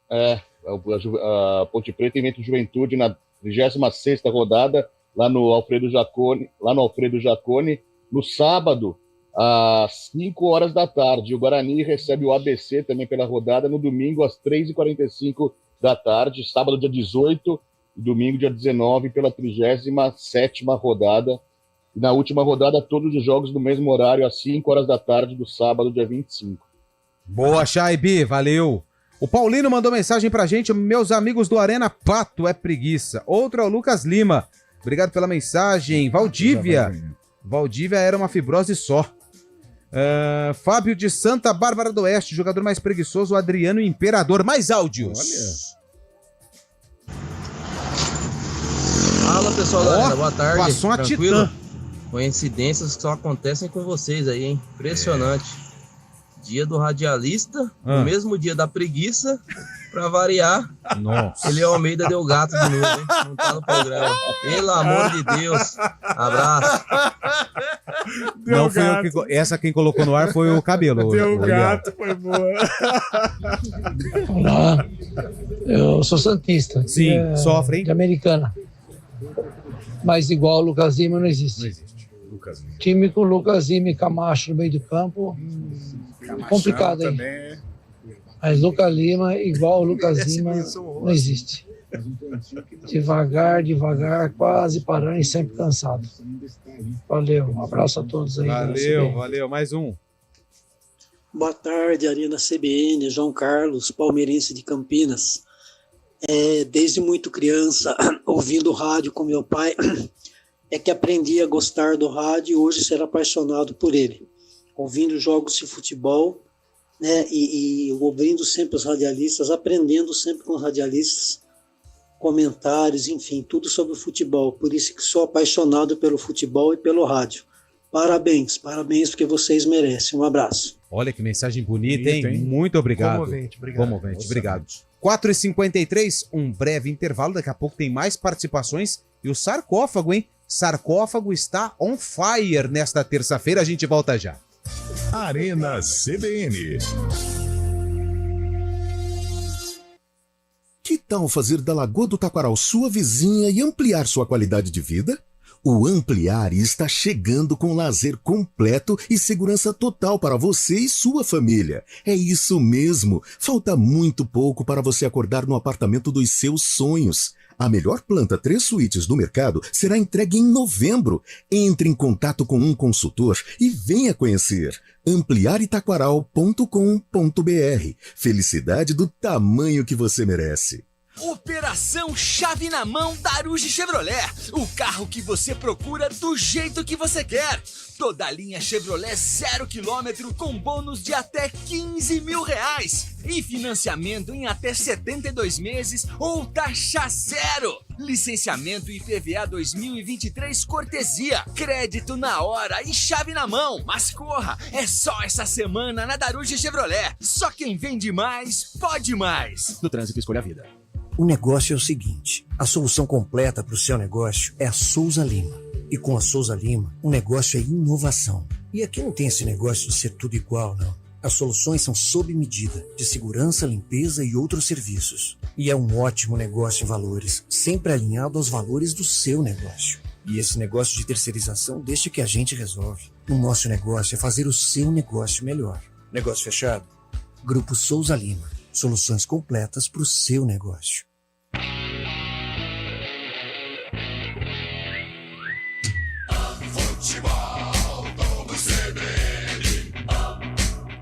A Ponte Preta enfrenta o Juventude na 26ª rodada, lá no Alfredo Jaconi. No sábado, às 5 horas da tarde. O Guarani recebe o ABC também pela rodada no domingo às 3h45 da tarde, sábado dia 18 e domingo dia 19 pela 37ª rodada. E na última rodada, todos os jogos no mesmo horário, às 5 horas da tarde do sábado, dia 25. Boa, Chaibi, valeu. O Paulino mandou mensagem pra gente. Meus amigos do Arena, pato é preguiça. Outro é o Lucas Lima. Obrigado pela mensagem. Valdívia era uma fibrose só. Fábio de Santa Bárbara do Oeste, jogador mais preguiçoso, o Adriano Imperador. Mais áudios. Olha. Fala, pessoal da Arena, boa tarde. Passou uma tranquilo? titã. Coincidências que só acontecem com vocês aí, hein? Impressionante. Dia do radialista, no mesmo dia da preguiça, pra variar. Nossa. Ele Almeida deu gato de novo, hein? Não tá no programa. Pelo amor de Deus. Abraço. Não foi eu que... Essa quem colocou no ar foi o Cabelo. Deu gato, foi boa. Olá, eu sou santista. Sim, sofre, hein? De Americana. Mas igual o Lucas Lima não existe. Não existe. Lucas Lima. Time com Lucas Lima e Camacho no meio do campo, complicado, hein? Também. Mas Lucas Lima, igual o Lucas Lima, não existe. Devagar, quase parando e sempre cansado. Valeu, um abraço a todos aí. Valeu, mais um. Boa tarde, Arena CBN, João Carlos, palmeirense de Campinas. Desde muito criança, ouvindo rádio com meu pai, é que aprendi a gostar do rádio e hoje ser apaixonado por ele. Ouvindo jogos de futebol, né, e ouvindo sempre os radialistas, aprendendo sempre com os radialistas, comentários, enfim, tudo sobre o futebol. Por isso que sou apaixonado pelo futebol e pelo rádio. Parabéns porque vocês merecem. Um abraço. Olha que mensagem bonita, hein? Muito obrigado. Comovente, obrigado. 4h53, um breve intervalo. Daqui a pouco tem mais participações. E o sarcófago, hein? Sarcófago está on fire nesta terça-feira. A gente volta já. Arena CBN. Que tal fazer da Lagoa do Taquaral sua vizinha e ampliar sua qualidade de vida? O Ampliare está chegando com lazer completo e segurança total para você e sua família. É isso mesmo. Falta muito pouco para você acordar no apartamento dos seus sonhos. A melhor planta 3 suítes do mercado será entregue em novembro. Entre em contato com um consultor e venha conhecer. ampliaretaquaral.com.br. Felicidade do tamanho que você merece. Operação Chave na Mão Daruge Chevrolet. O carro que você procura do jeito que você quer. Toda a linha Chevrolet 0 km com bônus de até R$15 mil. E financiamento em até 72 meses ou taxa zero. Licenciamento IPVA 2023 cortesia. Crédito na hora e chave na mão. Mas corra, é só essa semana na Daruge Chevrolet. Só quem vende mais, pode mais. No trânsito, escolha a vida. O negócio é o seguinte, a solução completa para o seu negócio é a Souza Lima. E com a Souza Lima, o negócio é inovação. E aqui não tem esse negócio de ser tudo igual, não. As soluções são sob medida, de segurança, limpeza e outros serviços. E é um ótimo negócio em valores, sempre alinhado aos valores do seu negócio. E esse negócio de terceirização deixa que a gente resolve. O nosso negócio é fazer o seu negócio melhor. Negócio fechado? Grupo Souza Lima. Soluções completas para o seu negócio.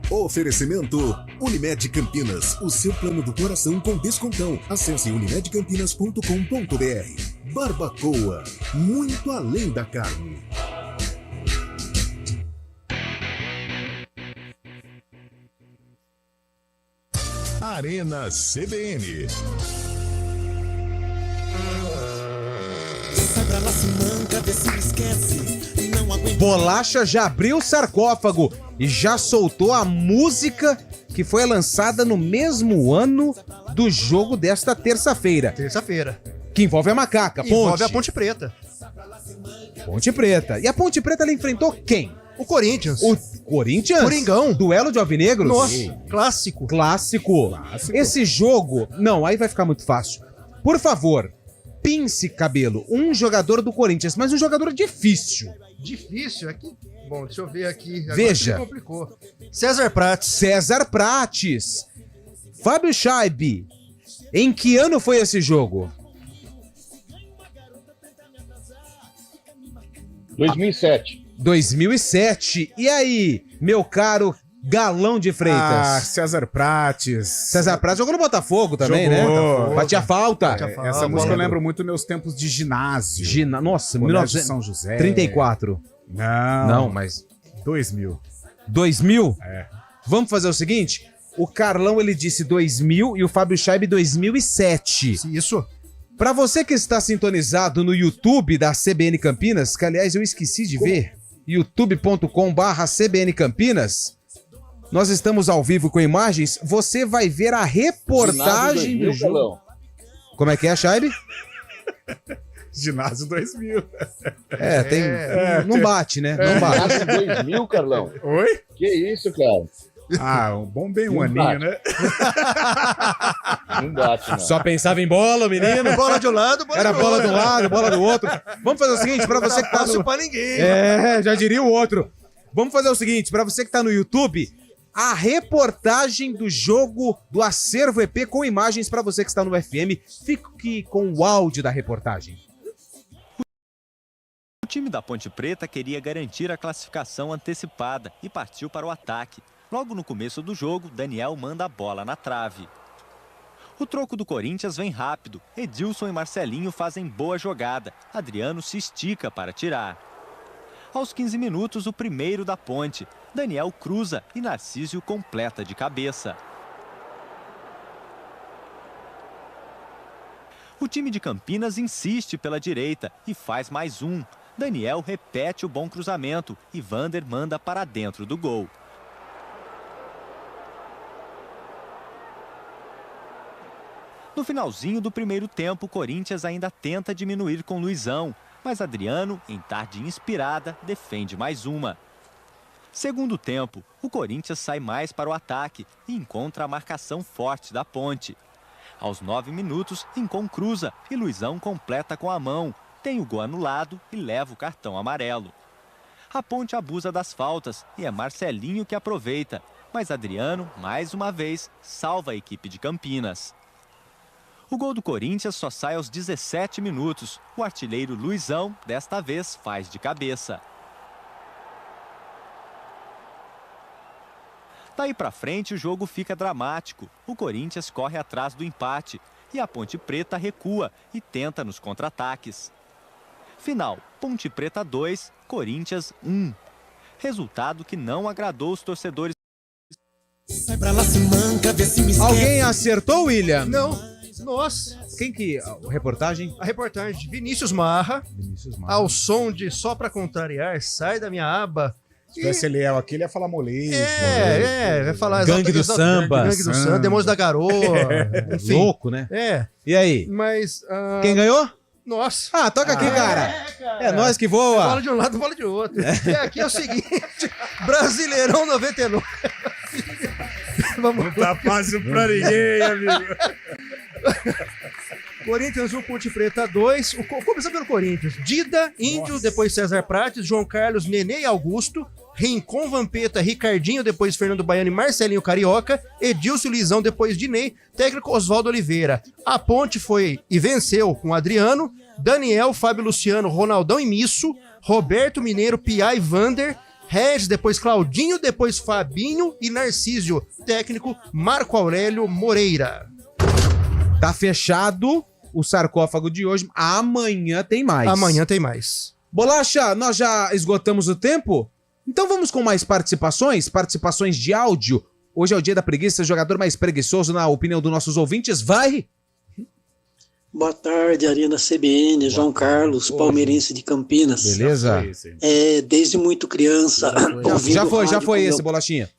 Oferecimento Unimed Campinas, o seu plano do coração com descontão. Acesse unimedcampinas.com.br. Barbacoa, muito além da carne. Arena CBN. Bolacha já abriu o sarcófago e já soltou a música que foi lançada no mesmo ano do jogo desta terça-feira. Que envolve a Macaca, Envolve a Ponte Preta. Ponte Preta. E a Ponte Preta, ela enfrentou quem? O Corinthians. O Corinthians? Coringão. Duelo de alvinegros? Nossa, clássico. Esse jogo... Não, aí vai ficar muito fácil. Por favor, Pense, Cabelo, um jogador do Corinthians, mas um jogador difícil. Difícil? Aqui. Bom, deixa eu ver aqui. Agora Veja. complicou. César Prates. César Prates. Fábio Scheibe. Em que ano foi esse jogo? 2007. 2007. E aí, meu caro Galão de Freitas? Ah, César Prates. César Prates jogou no Botafogo também, Jogou. né? Botafogo. Batia falta. Essa música eu lembro muito meus tempos de ginásio. Nossa, Colégio São José. 34. Não, mas... 2000. 2000? É. Vamos fazer o seguinte? O Carlão, ele disse 2000 e o Fábio Scheibe 2007. Isso. Pra você que está sintonizado no YouTube da CBN Campinas, que aliás eu esqueci de ver, youtube.com/CBN Campinas, nós estamos ao vivo com imagens, você vai ver a reportagem do jogo. Como é que é, Scheibe? Ginásio 2000. Não bate, né? Não bate. Ginásio 2000, Carlão. Oi? Que isso, cara? Ah, um bom bem um aninho, né? Não bate, não. Só pensava em bola, menino. Bola de um lado, bola Era do bola outro. de um lado, bola do outro. Vamos fazer o seguinte, pra você que tá no... pra ninguém. Já diria o outro. Vamos fazer o seguinte, pra você que tá no YouTube, a reportagem do jogo do Acervo EP com imagens pra você que está no FM. Fique com o áudio da reportagem. O time da Ponte Preta queria garantir a classificação antecipada e partiu para o ataque. Logo no começo do jogo, Daniel manda a bola na trave. O troco do Corinthians vem rápido. Edilson e Marcelinho fazem boa jogada. Adriano se estica para tirar. Aos 15 minutos, o primeiro da Ponte. Daniel cruza e Narcísio completa de cabeça. O time de Campinas insiste pela direita e faz mais um. Daniel repete o bom cruzamento e Vander manda para dentro do gol. No finalzinho do primeiro tempo, o Corinthians ainda tenta diminuir com Luizão, mas Adriano, em tarde inspirada, defende mais uma. Segundo tempo, o Corinthians sai mais para o ataque e encontra a marcação forte da Ponte. Aos 9 minutos, Rincon cruza e Luizão completa com a mão, tem o gol anulado e leva o cartão amarelo. A Ponte abusa das faltas e é Marcelinho que aproveita, mas Adriano, mais uma vez, salva a equipe de Campinas. O gol do Corinthians só sai aos 17 minutos. O artilheiro Luizão, desta vez, faz de cabeça. Daí pra frente, o jogo fica dramático. O Corinthians corre atrás do empate e a Ponte Preta recua e tenta nos contra-ataques. Final, Ponte Preta 2, Corinthians 1. Resultado que não agradou os torcedores. Alguém acertou, William? Não. Nossa. Quem que... A reportagem? A reportagem de Vinícius Marra. Ao som de Só Pra Contrariar, sai da minha aba. Se tivesse Eliel aqui, ele ia falar molejo. Vai falar... Gangue do Samba. Gangue do Samba, Demônios da Garoa. Enfim. Louco, né? E aí? Mas... Quem ganhou? Nossa. Ah, toca aqui, cara. É nós que voa. Bola de um lado, bola de outro. E aqui é o seguinte, Brasileirão 99. Não tá fácil pra ninguém, amigo. Corinthians 1, Ponte Preta 2. Começando pelo Corinthians. Dida, Índio, depois César Prates, João Carlos, Nenê e Augusto, Rincon, Vampeta, Ricardinho, depois Fernando Baiano e Marcelinho Carioca, Edilson e Luizão, depois Dinei, técnico Oswaldo Oliveira. A Ponte foi e venceu com Adriano, Daniel, Fábio Luciano, Ronaldão e Misso, Roberto Mineiro, Piá e Vander, Regis, depois Claudinho, depois Fabinho e Narcísio, técnico Marco Aurélio Moreira. Tá fechado o sarcófago de hoje. Amanhã tem mais. Amanhã tem mais. Bolacha, nós já esgotamos o tempo? Então vamos com mais participações? Participações de áudio. Hoje é o dia da preguiça, jogador mais preguiçoso, na opinião dos nossos ouvintes. Vai! Boa tarde, Arena CBN, João Carlos, palmeirense de Campinas. Beleza? Desde muito criança. Já foi esse, Bolachinha.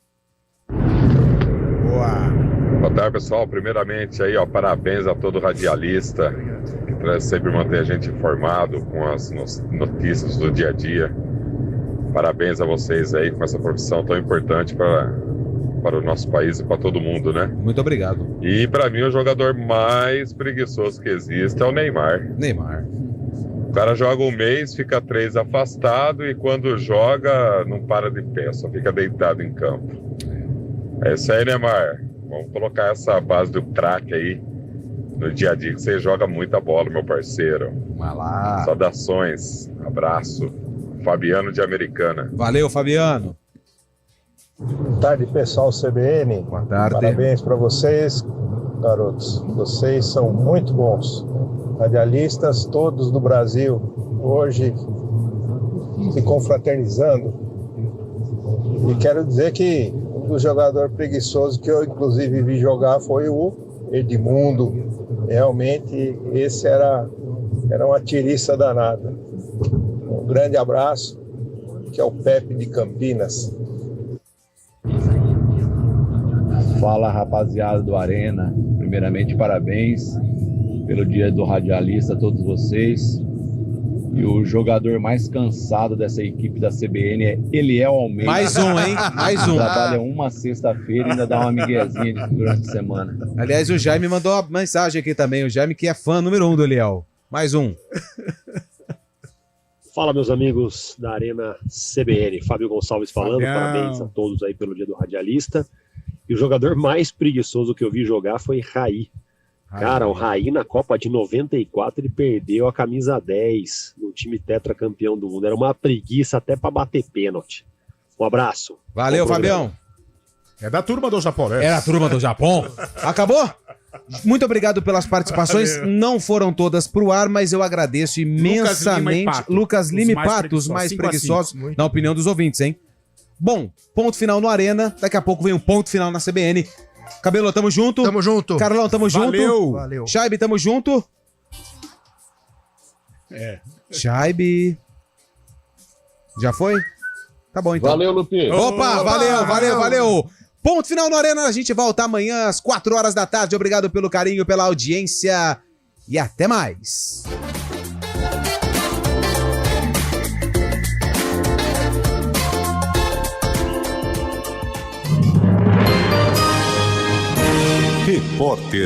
Boa tarde, pessoal. Primeiramente, aí, ó, parabéns a todo radialista que sempre mantém a gente informado com as notícias do dia a dia. Parabéns a vocês aí com essa profissão tão importante para para o nosso país e para todo mundo, né? Muito obrigado. E para mim o jogador mais preguiçoso que existe é o Neymar. O cara joga um mês, fica 3 afastado e quando joga não para de pé, só fica deitado em campo. É isso aí, Neymar. Vamos colocar essa base do craque aí no dia a dia, que você joga muita bola, meu parceiro. Vai lá. Saudações, abraço. Fabiano de Americana. Valeu, Fabiano. Boa tarde, pessoal CBN. Boa tarde. Parabéns para vocês, garotos. Vocês são muito bons. Radialistas todos do Brasil, hoje se confraternizando. E quero dizer que um dos jogadores preguiçosos que eu, inclusive, vi jogar foi o Edmundo. Realmente, esse era uma tiriça danada. Um grande abraço, que é o Pepe de Campinas. Fala, rapaziada do Arena. Primeiramente, parabéns pelo dia do radialista a todos vocês. E o jogador mais cansado dessa equipe da CBN é Eliel Almeida. Mais um, hein? Mais um. Trabalha uma sexta-feira e ainda dá uma miguezinha durante a semana. Aliás, o Jaime mandou uma mensagem aqui também. O Jaime que é fã número 1 do Eliel. Mais um. Fala, meus amigos da Arena CBN. Fábio Gonçalves falando. Fabião. Parabéns a todos aí pelo dia do radialista. E o jogador mais preguiçoso que eu vi jogar foi Raí. Cara, o Raí na Copa de 94 ele perdeu a camisa 10 no time tetracampeão do mundo. Era uma preguiça até para bater pênalti. Um abraço. Valeu, Fabião. É da turma do Japão, né? É da turma do Japão. Acabou? Muito obrigado pelas participações. Valeu. Não foram todas pro ar, mas eu agradeço imensamente. Lucas Lima e Pato, os mais preguiçosos, na opinião dos ouvintes, hein? Bom, ponto final no Arena. Daqui a pouco vem um ponto final na CBN. Cabelo, tamo junto. Tamo junto. Carlão, tamo junto. Valeu. Chaibe, tamo junto. Chaibe. Já foi? Tá bom, então. Valeu, Lupi. Opa, valeu. Ponto final no Arena. A gente volta amanhã às 4 horas da tarde. Obrigado pelo carinho, pela audiência e até mais. Repórter